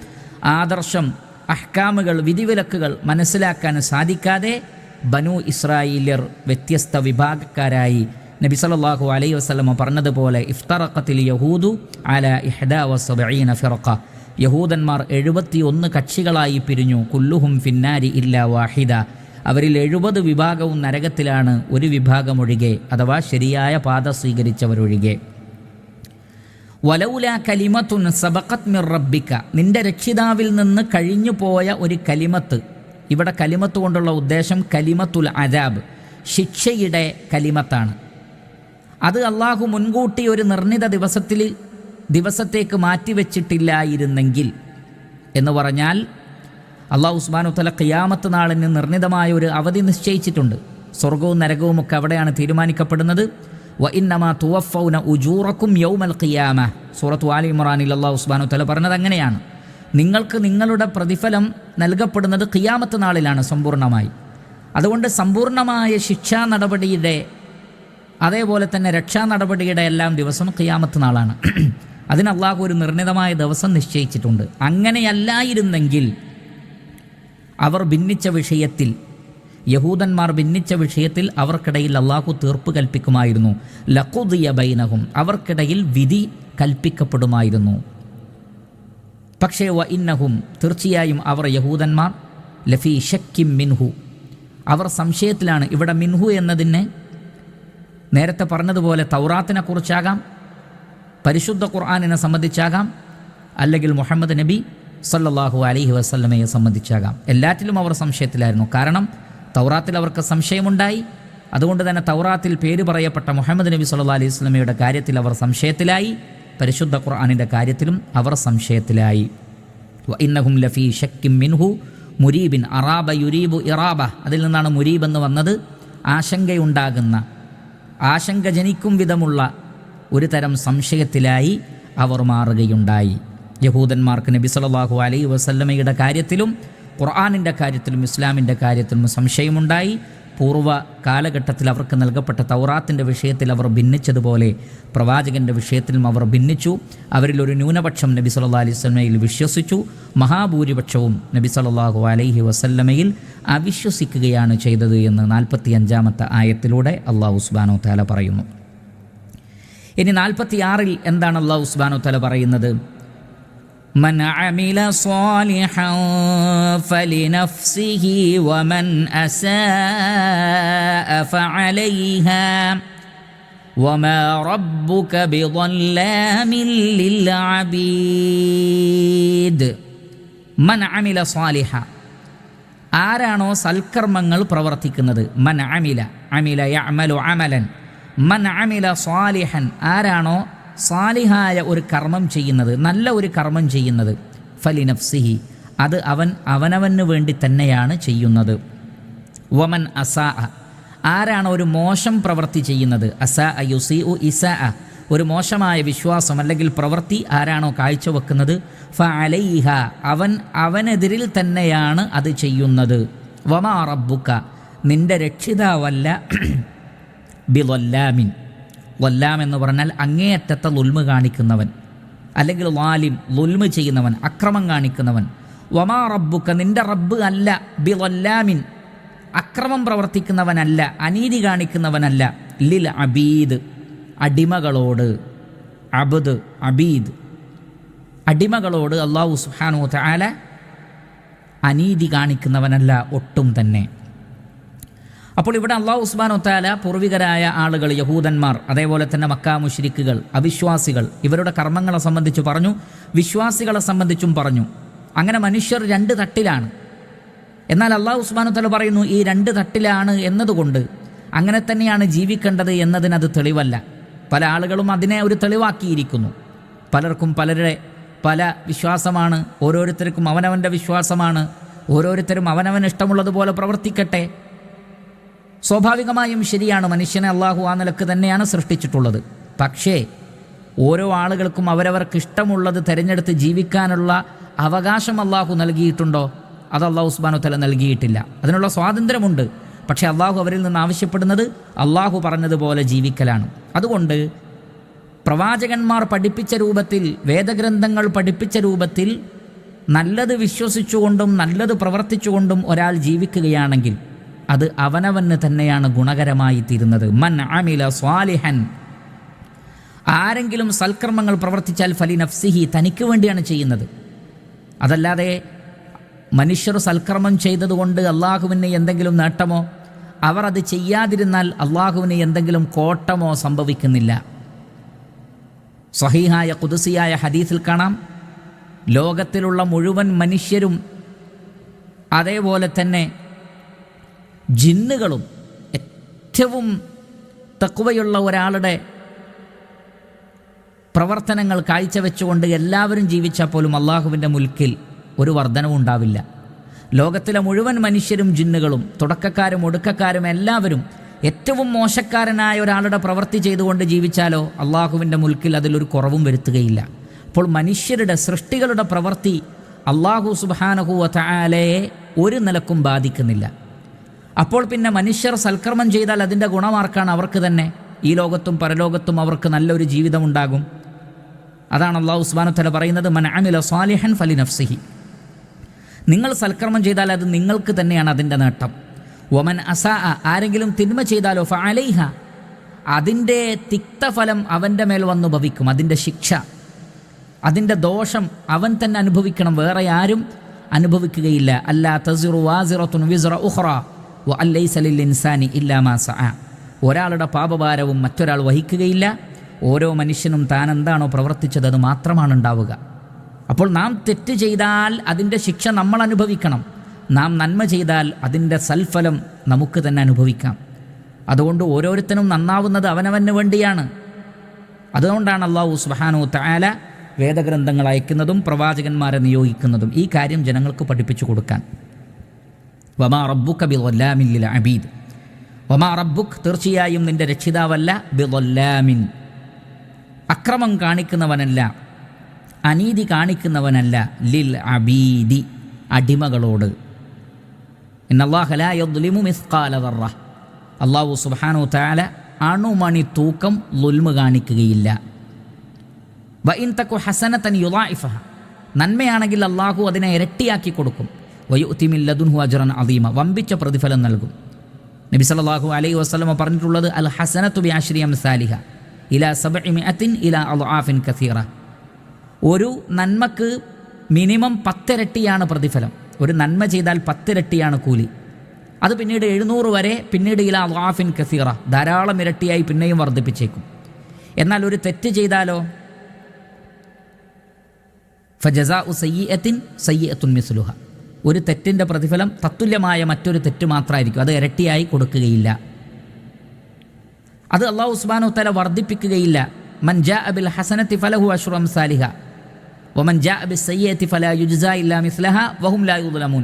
ആദർശം, അഹ്കാമുകൾ, വിധിവിലക്കുകൾ മനസ്സിലാക്കാൻ സാധിക്കാതെ ബനു ഇസ്രായേല്യർ വ്യത്യസ്ത വിഭാഗക്കാരായി. നബി സല്ലല്ലാഹു അലൈഹി വസല്ലം പറഞ്ഞതുപോലെ, ഇഫ്തറഖത്തിൽ യഹൂദു അല 71 ഫിർഖ, യഹൂദന്മാർ 71 കക്ഷികളായി പിരിഞ്ഞു. കുല്ലുഹും ഫിന്നാരി ഇല്ലാ വാഹിദ, അവരിൽ 70 വിഭാഗവും നരകത്തിലാണ്, ഒരു വിഭാഗമൊഴികെ, അഥവാ ശരിയായ പാത സ്വീകരിച്ചവരൊഴികെ. വലൗല കലിമത്തുൻ സബഖത് മിർ റബ്ബിക, നിന്റെ രക്ഷിതാവിൽ നിന്ന് കഴിഞ്ഞു പോയ ഒരു കലിമത്ത്. ഇവിടെ കലിമത്ത് കൊണ്ടുള്ള ഉദ്ദേശം കലിമത്തുൽ അദാബ്, ശിക്ഷയുടെ കലിമത്താണ്. അത് അള്ളാഹു മുൻകൂട്ടി ഒരു നിർണിത ദിവസത്തേക്ക് മാറ്റിവെച്ചിട്ടില്ലായിരുന്നെങ്കിൽ എന്ന് പറഞ്ഞാൽ, അള്ളാഹു സുബ്ഹാനഹു വ തആല ഖിയാമത്ത് നാളിന് നിർണിതമായ ഒരു അവധി നിശ്ചയിച്ചിട്ടുണ്ട്. സ്വർഗവും നരകവും ഒക്കെ അവിടെയാണ് തീരുമാനിക്കപ്പെടുന്നത്. വ ഇന്നമാ തുവഫൗന ഉജൂറക്കും യൗമൽ ഖിയാമ, സൂറത്ത് ആലി ഇമ്രാനിൽ അള്ളാഹു സുബ്ഹാനഹു വ തആല പറഞ്ഞത് അങ്ങനെയാണ്. നിങ്ങൾക്ക് നിങ്ങളുടെ പ്രതിഫലം നൽകപ്പെടുന്നത് ഖിയാമത്ത് നാളിലാണ് സമ്പൂർണ്ണമായി. അതുകൊണ്ട് സമ്പൂർണ്ണമായ ശിക്ഷാ നടപടിയുടെ, അതേപോലെ തന്നെ രക്ഷാ നടപടിയുടെ എല്ലാം ദിവസം ഖിയാമത്ത് നാളാണ്. അതിന് അള്ളാഹു ഒരു നിർണിതമായ ദിവസം നിശ്ചയിച്ചിട്ടുണ്ട്. അങ്ങനെയല്ലായിരുന്നെങ്കിൽ അവർ ഭിന്നിച്ച വിഷയത്തിൽ, യഹൂദന്മാർ ഭിന്നിച്ച വിഷയത്തിൽ അവർക്കിടയിൽ അള്ളാഹു തീർപ്പ് കൽപ്പിക്കുമായിരുന്നു. ലഖുദിയ ബൈനഹും, അവർക്കിടയിൽ വിധി കൽപ്പിക്കപ്പെടുമായിരുന്നു. പക്ഷേ വ ഇന്നഹും, തീർച്ചയായും അവർ യഹൂദന്മാർ, ലഫീ ശക്കിം മിൻഹു, അവർ സംശയത്തിലാണ്. ഇവിടെ മിൻഹു എന്നതിന് നേരത്തെ പറഞ്ഞതുപോലെ തൗറാത്തിനെ കുറിച്ചാകാം, പരിശുദ്ധ ഖുർആനിനെ സംബന്ധിച്ചാകാം, അല്ലെങ്കിൽ മുഹമ്മദ് നബി സല്ലല്ലാഹു അലൈഹി വസല്ലമയെ സംബന്ധിച്ചാകാം. എല്ലാറ്റിലും അവർ സംശയത്തിലായിരുന്നു. കാരണം തൗറാത്തിൽ അവർക്ക് സംശയമുണ്ടായി. അതുകൊണ്ട് തന്നെ തൗറാത്തിൽ പേര് പറയപ്പെട്ട മുഹമ്മദ് നബി സല്ലല്ലാഹു അലൈഹി വസല്ലമയുടെ കാര്യത്തിൽ അവർ സംശയത്തിലായി. പരിശുദ്ധ ഖുർആനിൻ്റെ കാര്യത്തിലും അവർ സംശയത്തിലായി. വ ഇന്നഹും ലഫീ ശക്കിം മിൻഹു മുരീബിൻ, അറാബ യുരീബു ഇറാബ, അതിൽ നിന്നാണ് മുരീബ് എന്ന് വന്നത്. ആശങ്കയുണ്ടാകുന്ന, ആശങ്ക ജനിക്കും വിധമുള്ള ഒരു തരം സംശയത്തിലായി അവർ മാറുകയുണ്ടായി. യഹൂദന്മാർക്ക് നബി സല്ലല്ലാഹു അലൈഹി വസല്ലമയുടെ കാര്യത്തിലും ഖുർആനിൻ്റെ കാര്യത്തിലും ഇസ്ലാമിൻ്റെ കാര്യത്തിലും സംശയമുണ്ടായി. പൂർവ്വ കാലഘട്ടത്തിൽ അവർക്ക് നൽകപ്പെട്ട തൗറാത്തിൻ്റെ വിഷയത്തിൽ അവർ ഭിന്നിച്ചതുപോലെ പ്രവാചകൻ്റെ വിഷയത്തിലും അവർ ഭിന്നിച്ചു. അവരിലൊരു ന്യൂനപക്ഷം നബി സല്ലല്ലാഹു അലൈഹി വസല്ലമയിൽ വിശ്വസിച്ചു. മഹാഭൂരിപക്ഷവും നബി സല്ലല്ലാഹു അലൈഹി വസല്ലമയിൽ അവിശ്വസിക്കുകയാണ് ചെയ്തത് എന്ന് 45-ാമത്തെ ആയത്തിലൂടെ അല്ലാഹു സുബ്ഹാനഹു വ തആല പറയുന്നു. ഇനി 46-ൽ എന്താണ് അല്ലാഹു സുബ്ഹാനഹു വ തആല പറയുന്നത്? من عمل صالحا فلنفسه ومن أساء فعليها وما ربك بظلام للعبيد. من عمل صالحا, ആരാണോ സൽക്കർമ്മങ്ങൾ പ്രവർത്തിക്കുന്നത്, മൻ അമില അമില യഅമലു അമലൻ മൻ അമില സ്വാലിഹൻ, ആരാണോ സാലിഹായ ഒരു കർമ്മം ചെയ്യുന്നത്, നല്ല ഒരു കർമ്മം ചെയ്യുന്നത്, ഫലിനഫ്സിഹി, അത് അവനവന് വേണ്ടി തന്നെയാണ് ചെയ്യുന്നത്. വമൻ അസാ, ആരാണ് ഒരു മോശം പ്രവൃത്തി ചെയ്യുന്നത്, അസാ യുസീഉ ഇസാ, ഒരു മോശമായ വിശ്വാസം അല്ലെങ്കിൽ പ്രവൃത്തി ആരാണോ കാഴ്ചവെക്കുന്നത്, ഫഅലൈഹ, അവനെതിരിൽ തന്നെയാണ് അത് ചെയ്യുന്നത്. വമാ റബ്ബുക, നിന്റെ രക്ഷിതാവല്ല ബിളല്ലാമിൻ, വല്ലാം എന്ന് പറഞ്ഞാൽ അങ്ങേയറ്റത്തെ ളുൽമ് കാണിക്കുന്നവൻ, അല്ലെങ്കിൽ ളാലിം, ളുൽമ് ചെയ്യുന്നവൻ, അക്രമം കാണിക്കുന്നവൻ. വമാ റബ്ബുക, നിന്റെ റബ്ബ് അല്ല ബിളല്ലാമിൻ, അക്രമം പ്രവർത്തിക്കുന്നവനല്ല, അനീതി കാണിക്കുന്നവനല്ല, ലിൽ അബീദ്, അടിമകളോട്, അബ്ദ് അബീദ്, അടിമകളോട് അല്ലാഹു സുബ്ഹാനഹു വ തആല അനീതി കാണിക്കുന്നവനല്ല ഒട്ടും തന്നെ. അപ്പോൾ ഇവിടെ അല്ലാഹു സുബ്ഹാനഹു വ തആല പൂർവികരായ ആളുകൾ, യഹൂദന്മാർ, അതേപോലെ തന്നെ മക്കാ മുശ്രിക്കുകൾ, അവിശ്വാസികൾ, ഇവരുടെ കർമ്മങ്ങളെ സംബന്ധിച്ച് പറഞ്ഞു, വിശ്വാസികളെ സംബന്ധിച്ചും പറഞ്ഞു. അങ്ങനെ മനുഷ്യർ രണ്ട് തട്ടിലാണ്. എന്നാൽ അല്ലാഹു സുബ്ഹാനഹു വ തആല പറയുന്നു, ഈ രണ്ട് തട്ടിലാണ് എന്നതുകൊണ്ട് അങ്ങനെ തന്നെയാണ് ജീവിക്കേണ്ടത് എന്നതിനത് തെളിവല്ല. പല ആളുകളും അതിനെ ഒരു തെളിവാക്കിയിരിക്കുന്നു. പലർക്കും പല വിശ്വാസമാണ്, ഓരോരുത്തർക്കും അവനവൻ്റെ വിശ്വാസമാണ്, ഓരോരുത്തരും അവനവന് ഇഷ്ടമുള്ളതുപോലെ പ്രവർത്തിക്കട്ടെ. സ്വാഭാവികമായും ശരിയാണ്, മനുഷ്യനെ അള്ളാഹു ആ നിലക്ക് തന്നെയാണ് സൃഷ്ടിച്ചിട്ടുള്ളത്. പക്ഷേ ഓരോ ആളുകൾക്കും അവരവർക്ക് ഇഷ്ടമുള്ളത് തിരഞ്ഞെടുത്ത് ജീവിക്കാനുള്ള അവകാശം അള്ളാഹു നൽകിയിട്ടുണ്ടോ? അത് അള്ളാഹു സുബ്ഹാനഹു വ തആല നൽകിയിട്ടില്ല. അതിനുള്ള സ്വാതന്ത്ര്യമുണ്ട്. പക്ഷേ അള്ളാഹു അവരിൽ നിന്ന് ആവശ്യപ്പെടുന്നത് അള്ളാഹു പറഞ്ഞതുപോലെ ജീവിക്കലാണ്. അതുകൊണ്ട് പ്രവാചകന്മാർ പഠിപ്പിച്ച രൂപത്തിൽ, വേദഗ്രന്ഥങ്ങൾ പഠിപ്പിച്ച രൂപത്തിൽ നല്ലത് വിശ്വസിച്ചുകൊണ്ടും നല്ലത് പ്രവർത്തിച്ചുകൊണ്ടും ഒരാൾ ജീവിക്കുകയാണെങ്കിൽ അത് അവനവന് തന്നെയാണ് ഗുണകരമായി തീരുന്നത്. മൻ അമില സ്വാലിഹൻ, ആരെങ്കിലും സൽക്കർമ്മങ്ങൾ പ്രവർത്തിച്ചാൽ ഫലി നഫ്സിഹി, തനിക്ക് വേണ്ടിയാണ് ചെയ്യുന്നത്. അതല്ലാതെ മനുഷ്യർ സൽക്കർമ്മം ചെയ്തതുകൊണ്ട് അള്ളാഹുവിന് എന്തെങ്കിലും നേട്ടമോ, അവർ അത് ചെയ്യാതിരുന്നാൽ അള്ളാഹുവിന് എന്തെങ്കിലും കോട്ടമോ സംഭവിക്കുന്നില്ല. സ്വഹീഹായ ഖുദ്സിയായ ഹദീസിൽ കാണാം, ലോകത്തിലുള്ള മുഴുവൻ മനുഷ്യരും അതേപോലെ തന്നെ ജിന്നുകളും ഏറ്റവും തഖ്വയുള്ള ഒരാളുടെ പ്രവർത്തനങ്ങൾ കാഴ്ചവെച്ചുകൊണ്ട് എല്ലാവരും ജീവിച്ചാൽ പോലും അള്ളാഹുവിൻ്റെ മുൽക്കിൽ ഒരു വർധനവും ഉണ്ടാവില്ല. ലോകത്തിലെ മുഴുവൻ മനുഷ്യരും ജിന്നുകളും, തുടക്കക്കാരും ഒടുക്കക്കാരും എല്ലാവരും ഏറ്റവും മോശക്കാരനായ ഒരാളുടെ പ്രവൃത്തി ചെയ്തുകൊണ്ട് ജീവിച്ചാലോ അള്ളാഹുവിൻ്റെ മുൽക്കിൽ അതിലൊരു കുറവും വരുത്തുകയില്ല. അപ്പോൾ മനുഷ്യരുടെ, സൃഷ്ടികളുടെ പ്രവൃത്തി അള്ളാഹു സുബ്ഹാനഹു വ തആലയെ ഒരു നിലക്കും ബാധിക്കുന്നില്ല. അപ്പോൾ പിന്നെ മനുഷ്യർ സൽക്കർമ്മം ചെയ്താൽ അതിൻ്റെ ഗുണമാർക്കാണ്? അവർക്ക് തന്നെ ഈ ലോകത്തും പരലോകത്തും അവർക്ക് നല്ലൊരു ജീവിതമുണ്ടാകും. അതാണ് അള്ളാഹു സുബ്ഹാനഹു വ തആല പറയുന്നത്, മൻ അമില സ്വാലിഹൻ ഫലി നഫ്സിഹി, നിങ്ങൾ സൽക്കർമ്മം ചെയ്താൽ അത് നിങ്ങൾക്ക് തന്നെയാണ് അതിൻ്റെ നേട്ടം. വമൻ അസാ, ആരെങ്കിലും തിന്മ ചെയ്താലോ ഫഅലൈഹ, അതിൻ്റെ തിക്തഫലം അവൻ്റെ മേൽ വന്നു ഭവിക്കും. അതിൻ്റെ ശിക്ഷ, അതിൻ്റെ ദോഷം അവൻ തന്നെ അനുഭവിക്കണം, വേറെ ആരും അനുഭവിക്കുകയില്ല. അല്ലാ തസിറു വാസിറത്തുൻ വിസ്റ ഉഖ്റ വഅലൈസ ലിൽ ഇൻസാനി ഇല്ലാ മാ സഅ, ഒരാളുടെ പാപഭാരവും മറ്റൊരാൾ വഹിക്കുകയില്ല. ഓരോ മനുഷ്യനും താൻ എന്താണോ പ്രവർത്തിച്ചത് അത് മാത്രമാണ് ഉണ്ടാവുക. അപ്പോൾ നാം തെറ്റ് ചെയ്താൽ അതിൻ്റെ ശിക്ഷ നമ്മൾ അനുഭവിക്കണം, നാം നന്മ ചെയ്താൽ അതിൻ്റെ സൽഫലം നമുക്ക് തന്നെ അനുഭവിക്കാം. അതുകൊണ്ട് ഓരോരുത്തരും നന്നാവുന്നത് അവനവന് വേണ്ടിയാണ്. അതുകൊണ്ടാണ് അല്ലാഹു സുബ്ഹാനഹു വ തആല വേദഗ്രന്ഥങ്ങൾ അയക്കുന്നതും പ്രവാചകന്മാരെ നിയോഗിക്കുന്നതും ഈ കാര്യം ജനങ്ങൾക്ക് പഠിപ്പിച്ചു കൊടുക്കാൻ. വമാ റബ്ബുക ബിളല്ലാമിൻ ലിൽ അബീദ്, വമാ റബ്ബുക്, തീർച്ചയായും നിന്റെ രക്ഷിതാവല്ല, ബിളല്ലാമിൻ, അക്രമം കാണിക്കുന്നവനല്ല, അനീതി കാണിക്കുന്നവനല്ല, ലിൽ അബീദി, അടിമകളോട്. ഇന്നല്ലാഹ ലാ യദ്ലിമു മിസ്ഖാല ദർറ, അല്ലാഹു സുബ്ഹാനഹു വ തആല അണുമണി തൂക്കം ളുൽമ് കാണിക്കുകയില്ല. വ ഇൻ തകു ഹസനതൻ യുളാഇഫഹ, നന്മയാണെങ്കിൽ അല്ലാഹു അതിനെ ഇരട്ടിയാക്കി കൊടുക്കും. വയുഅതി മിൻ ലദുൻഹു അജ്റൻ അദീമ, വമ്പിച്ച പ്രതിഫലം നൽകും. നബി സല്ലല്ലാഹു അലൈഹി വസല്ലം പറഞ്ഞിട്ടുള്ളത്, അൽ ഹസനതു ബിഅശ്രി അംസാലിഹ ഇലാ 700 ഇലാ അദ്ആഫിൻ കസീറ, ഒരു നന്മക്ക് മിനിമം 10 ഇരട്ടിയാണ് പ്രതിഫലം. ഒരു നന്മ ചെയ്താൽ 10 ഇരട്ടിയാണ് കൂലി. അത് പിന്നീട് 700 വരെ, പിന്നീട് ഇലാ അദ്ആഫിൻ കസീറ, ധാരാളം ഇരട്ടിയായി പിന്നെയും വർദ്ധിപ്പിച്ചേക്കും. എന്നാൽ ഒരു തെറ്റ് ചെയ്താലോ, ഫജസാഉ സയ്യിഅത്തിൻ സയ്യിഅത്തുൻ മിസ്ലുഹ, ഒരു തെറ്റിൻ്റെ പ്രതിഫലം തത്തുല്യമായ മറ്റൊരു തെറ്റ് മാത്രമായിരിക്കും, അത് ഇരട്ടിയായി കൊടുക്കുകയില്ല. അത് അല്ലാഹു സുബ്ഹാനഹു വ തആല വർദ്ധിപ്പിക്കുകയില്ല. മൻ ജാഅ ബിൽ ഹസനത്തി ഫലഹു അശ്റു അംസാലിഹ വമൻ ജാഅ ബിസ്സയ്യിഅത്തി ഫലാ യുജ്സാ ഇല്ലാ മിസ്ലഹ വഹും ലാ യുദ്ലമൂൻ.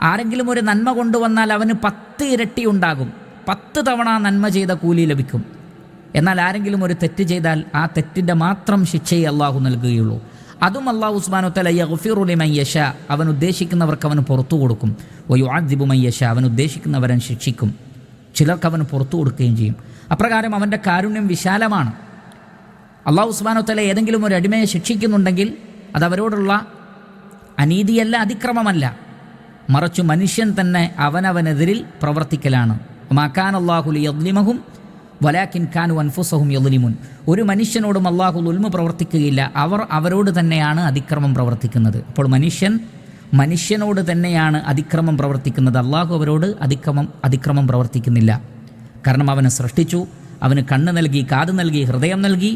ആരെങ്കിലും ഒരു നന്മ കൊണ്ടുവന്നാൽ അവന് 10 ഇരട്ടി ഉണ്ടാകും, 10 തവണ നന്മ ചെയ്ത കൂലി ലഭിക്കും. എന്നാൽ ആരെങ്കിലും ഒരു തെറ്റ് ചെയ്താൽ ആ തെറ്റിൻ്റെ മാത്രം ശിക്ഷയെ അള്ളാഹു നൽകുകയുള്ളൂ. അതും അല്ലാഹു സുബ്ഹാനഹു വ തആല യഗ്ഫിറു ലിമൻ യശാ, അവൻ ഉദ്ദേശിക്കുന്നവർക്ക് അവന് പുറത്തു കൊടുക്കും. വയുഅദ്ദിബു മൻ യശാ, അവൻ ഉദ്ദേശിക്കുന്നവരൻ ശിക്ഷിക്കും. ചിലർക്ക് അവന് പുറത്തു കൊടുക്കുകയും ചെയ്യും. അപ്രകാരം അവൻ്റെ കാരുണ്യം വിശാലമാണ്. അല്ലാഹു സുബ്ഹാനഹു വ തആല ഏതെങ്കിലും ഒരു അടിമയെ ശിക്ഷിക്കുന്നുണ്ടെങ്കിൽ അത് അവരോടുള്ള അനീതിയല്ല, അതിക്രമമല്ല, മറിച്ച് മനുഷ്യൻ തന്നെ അവനവനെതിരിൽ പ്രവർത്തിക്കലാണ്. വമാ കാന അല്ലാഹു ലിയദ്ലിമഹും വലാകിൻ കാനു അൻഫുസഹും യദ്ലിമൂൻ. ഒരു മനുഷ്യനോടും അല്ലാഹു ദുൽമ പ്രവർത്തിക്കുകയില്ല, അവർ അവരോട് തന്നെയാണ് അതിക്രമം പ്രവർത്തിക്കുന്നത്. അപ്പോൾ മനുഷ്യനോട് തന്നെയാണ് അതിക്രമം പ്രവർത്തിക്കുന്നത്, അല്ലാഹു അവരോട് അതിക്രമം പ്രവർത്തിക്കുന്നില്ല. കാരണം അവനെ സൃഷ്ടിച്ചു, അവന് കണ്ണ് നൽകി, കാത് നൽകി, ഹൃദയം നൽകി,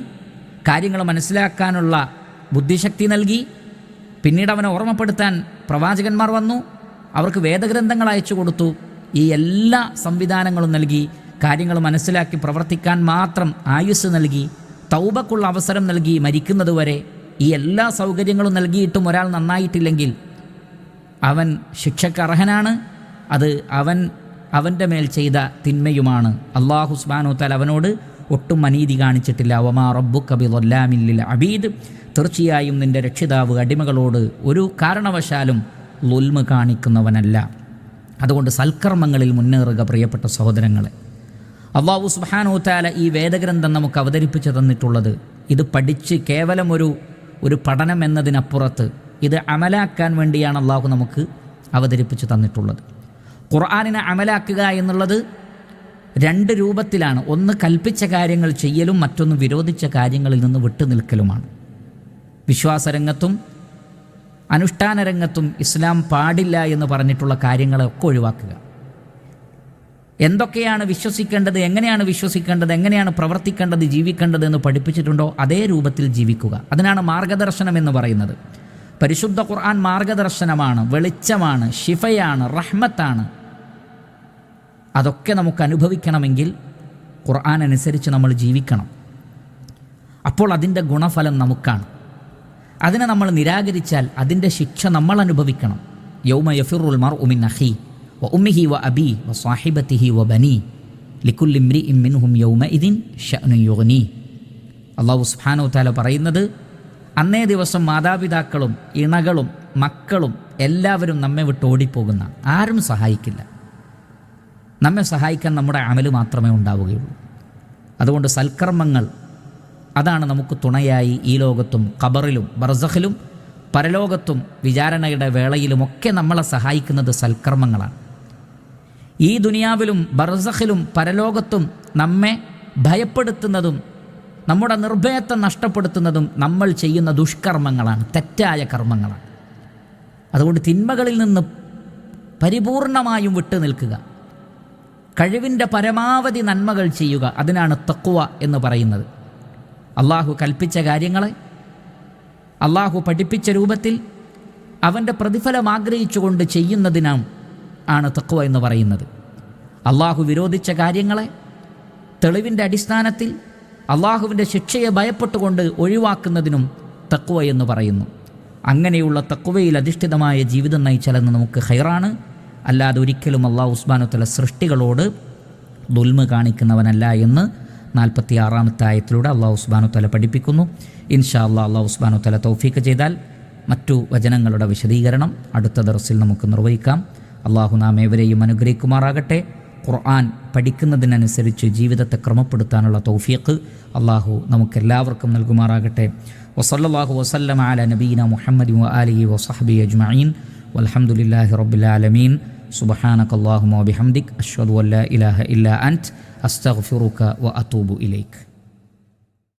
കാര്യങ്ങൾ മനസ്സിലാക്കാനുള്ള ബുദ്ധിശക്തി നൽകി. പിന്നീട് അവനെ ഓർമ്മപ്പെടുത്താൻ പ്രവാചകന്മാർ വന്നു, അവർക്ക് വേദഗ്രന്ഥങ്ങൾ അയച്ചു കൊടുത്തു. ഈ എല്ലാ സംവിധാനങ്ങളും നൽകി, കാര്യങ്ങൾ മനസ്സിലാക്കി പ്രവർത്തിക്കാൻ മാത്രം ആയുസ് നൽകി, തൗബക്കുള്ള അവസരം നൽകി, മരിക്കുന്നതുവരെ ഈ എല്ലാ സൗകര്യങ്ങളും നൽകിയിട്ടും ഒരാൾ നന്നായിട്ടില്ലെങ്കിൽ അവൻ ശിക്ഷയ്ക്ക് അർഹനാണ്. അത് അവൻ്റെ മേൽ ചെയ്ത തിന്മയുമാണ്. അല്ലാഹു സുബ്ഹാനഹു വ തആല അവനോട് ഒട്ടും അനീതി കാണിച്ചിട്ടില്ല. വമാ റബ്ബുക ബിളല്ലാമിൻ ലിൽ അബീദ്, തീർച്ചയായും നിൻ്റെ രക്ഷിതാവ് അടിമകളോട് ഒരു കാരണവശാലും ളുൽമ് കാണിക്കുന്നവനല്ല. അതുകൊണ്ട് സൽക്കർമ്മങ്ങളിൽ മുന്നേറുക പ്രിയപ്പെട്ട സഹോദരങ്ങളെ. അല്ലാഹു സുബ്ഹാനഹു വ തആല ഈ വേദഗ്രന്ഥം നമുക്ക് അവതരിപ്പിച്ചു തന്നിട്ടുള്ളത് ഇത് പഠിച്ച് കേവലം ഒരു പഠനം എന്നതിനപ്പുറത്ത് ഇത് അമലാക്കാൻ വേണ്ടിയാണ് അല്ലാഹു നമുക്ക് അവതരിപ്പിച്ചു തന്നിട്ടുള്ളത്. ഖുർആനിനെ അമലാക്കുക എന്നുള്ളത് 2 രൂപത്തിലാണ്. ഒന്ന് കൽപ്പിച്ച കാര്യങ്ങൾ ചെയ്യലും, മറ്റൊന്ന് വിരോധിച്ച കാര്യങ്ങളിൽ നിന്ന് വിട്ടുനിൽക്കലുമാണ്. വിശ്വാസരംഗത്തും അനുഷ്ഠാന രംഗത്തും ഇസ്ലാം പാടില്ല എന്ന് പറഞ്ഞിട്ടുള്ള കാര്യങ്ങളൊക്കെ ഒഴിവാക്കുക. എന്തൊക്കെയാണ് വിശ്വസിക്കേണ്ടത്, എങ്ങനെയാണ് വിശ്വസിക്കേണ്ടത്, എങ്ങനെയാണ് പ്രവർത്തിക്കേണ്ടത്, ജീവിക്കേണ്ടത് എന്ന് പഠിപ്പിച്ചിട്ടുണ്ടോ അതേ രൂപത്തിൽ ജീവിക്കുക. അതിനാണ് മാർഗദർശനം എന്ന് പറയുന്നത്. പരിശുദ്ധ ഖുർആൻ മാർഗദർശനമാണ്, വെളിച്ചമാണ്, ശിഫയാണ്, റഹ്മത്താണ്. അതൊക്കെ നമുക്ക് അനുഭവിക്കണമെങ്കിൽ ഖുർആൻ അനുസരിച്ച് നമ്മൾ ജീവിക്കണം. അപ്പോൾ അതിൻ്റെ ഗുണഫലം നമുക്കാണ്. അതിനെ നമ്മൾ നിരാകരിച്ചാൽ അതിൻ്റെ ശിക്ഷ നമ്മൾ അനുഭവിക്കണം. യൗമ യഫിറുൽ മർഉ മിൻ അഖീ വ ഉമ്മിഹി വ അബീ വ സാഹിബതിഹി വ ബനീ ലികുല്ലി ഇംറിഇൻ മിൻഹും യൗമഇദിൻ ശഅ്നുൻ യുഗ്നീ. അല്ലാഹു സുബ്ഹാനഹു വ തആല പറയുന്നത്, അന്നേ ദിവസം മാതാപിതാക്കളും ഇണകളും മക്കളും എല്ലാവരും നമ്മെ വിട്ട് ഓടിപ്പോകുന്ന, ആരും സഹായിക്കില്ല. നമ്മെ സഹായിക്കാൻ നമ്മുടെ അമല് മാത്രമേ ഉണ്ടാവുകയുള്ളൂ. അതുകൊണ്ട് സൽക്കർമ്മങ്ങൾ അതാണ് നമുക്ക് തുണയായി ഈ ലോകത്തും ഖബറിലും ബർസഖിലും പരലോകത്തും വിചാരണയുടെ വേളയിലുമൊക്കെ നമ്മളെ സഹായിക്കുന്നത് സൽക്കർമ്മങ്ങളാണ്. ഈ ദുനിയാവിലും ബർസഖിലും പരലോകത്തും നമ്മെ ഭയപ്പെടുത്തുന്നതും നമ്മുടെ നിർഭയത്വം നഷ്ടപ്പെടുത്തുന്നതും നമ്മൾ ചെയ്യുന്ന ദുഷ്കർമ്മങ്ങളാണ്, തെറ്റായ കർമ്മങ്ങളാണ്. അതുകൊണ്ട് തിന്മകളിൽ നിന്ന് പരിപൂർണമായും വിട്ടു നിൽക്കുക, കഴിവിൻ്റെ പരമാവധി നന്മകൾ ചെയ്യുക. അതിനാണ് തഖ്വ എന്ന് പറയുന്നത്. അള്ളാഹു കൽപ്പിച്ച കാര്യങ്ങളെ അള്ളാഹു പഠിപ്പിച്ച രൂപത്തിൽ അവൻ്റെ പ്രതിഫലം ആഗ്രഹിച്ചുകൊണ്ട് ചെയ്യുന്നതിനാണ് തഖ്വ എന്ന് പറയുന്നത്. അള്ളാഹു വിരോധിച്ച കാര്യങ്ങളെ തെളിവിൻ്റെ അടിസ്ഥാനത്തിൽ അള്ളാഹുവിൻ്റെ ശിക്ഷയെ ഭയപ്പെട്ടുകൊണ്ട് ഒഴിവാക്കുന്നതിനും തഖ്വ എന്ന് പറയുന്നു. അങ്ങനെയുള്ള തഖ്വയിൽ അധിഷ്ഠിതമായ ജീവിതം നയിച്ചാലെന്ന് നമുക്ക് ഖൈറാണ്. അല്ലാതെ ഒരിക്കലും അല്ലാഹു സുബ്ഹാനഹു വ തആല സൃഷ്ടികളോട് ദുൽമ കാണിക്കുന്നവനല്ല എന്ന് 46-ാമത്തെ ആയത്തിലൂടെ അല്ലാഹു സുബ്ഹാനഹു വ തആല പഠിപ്പിക്കുന്നു. ഇൻഷാ അല്ലാഹ് അല്ലാഹു സുബ്ഹാനഹു വ തആല തൗഫീഖ് ചെയ്താൽ മറ്റു വചനങ്ങളുടെ വിശദീകരണം അടുത്ത ദർസിൽ നമുക്ക് നിർവഹിക്കാം. അല്ലാഹു നാം ഏവരെയും അനുഗ്രഹിക്കുമാറാകട്ടെ. ഖുർആൻ പഠിക്കുന്നതിനനുസരിച്ച് ജീവിതത്തെ ക്രമപ്പെടുത്താനുള്ള തൗഫീഖ് അല്ലാഹു നമുക്കെല്ലാവർക്കും നൽകുമാറാകട്ടെ. വസല്ലല്ലാഹു വസല്ലമ അലാ നബീന മുഹമ്മദി വ ആലിഹി വസഹ്ബിഹി അജ്മഈൻ വൽഹംദുലില്ലാഹി റബ്ബിൽ ആലമീൻ. സുബ്ഹാനകല്ലാഹുമ്മ വബിഹംദിക് അശ്ഹദു അൻ ലാ ഇലാഹ ഇല്ലാ അൻത അസ്തഗ്ഫിറുക വ അതൂബു ഇലൈക്.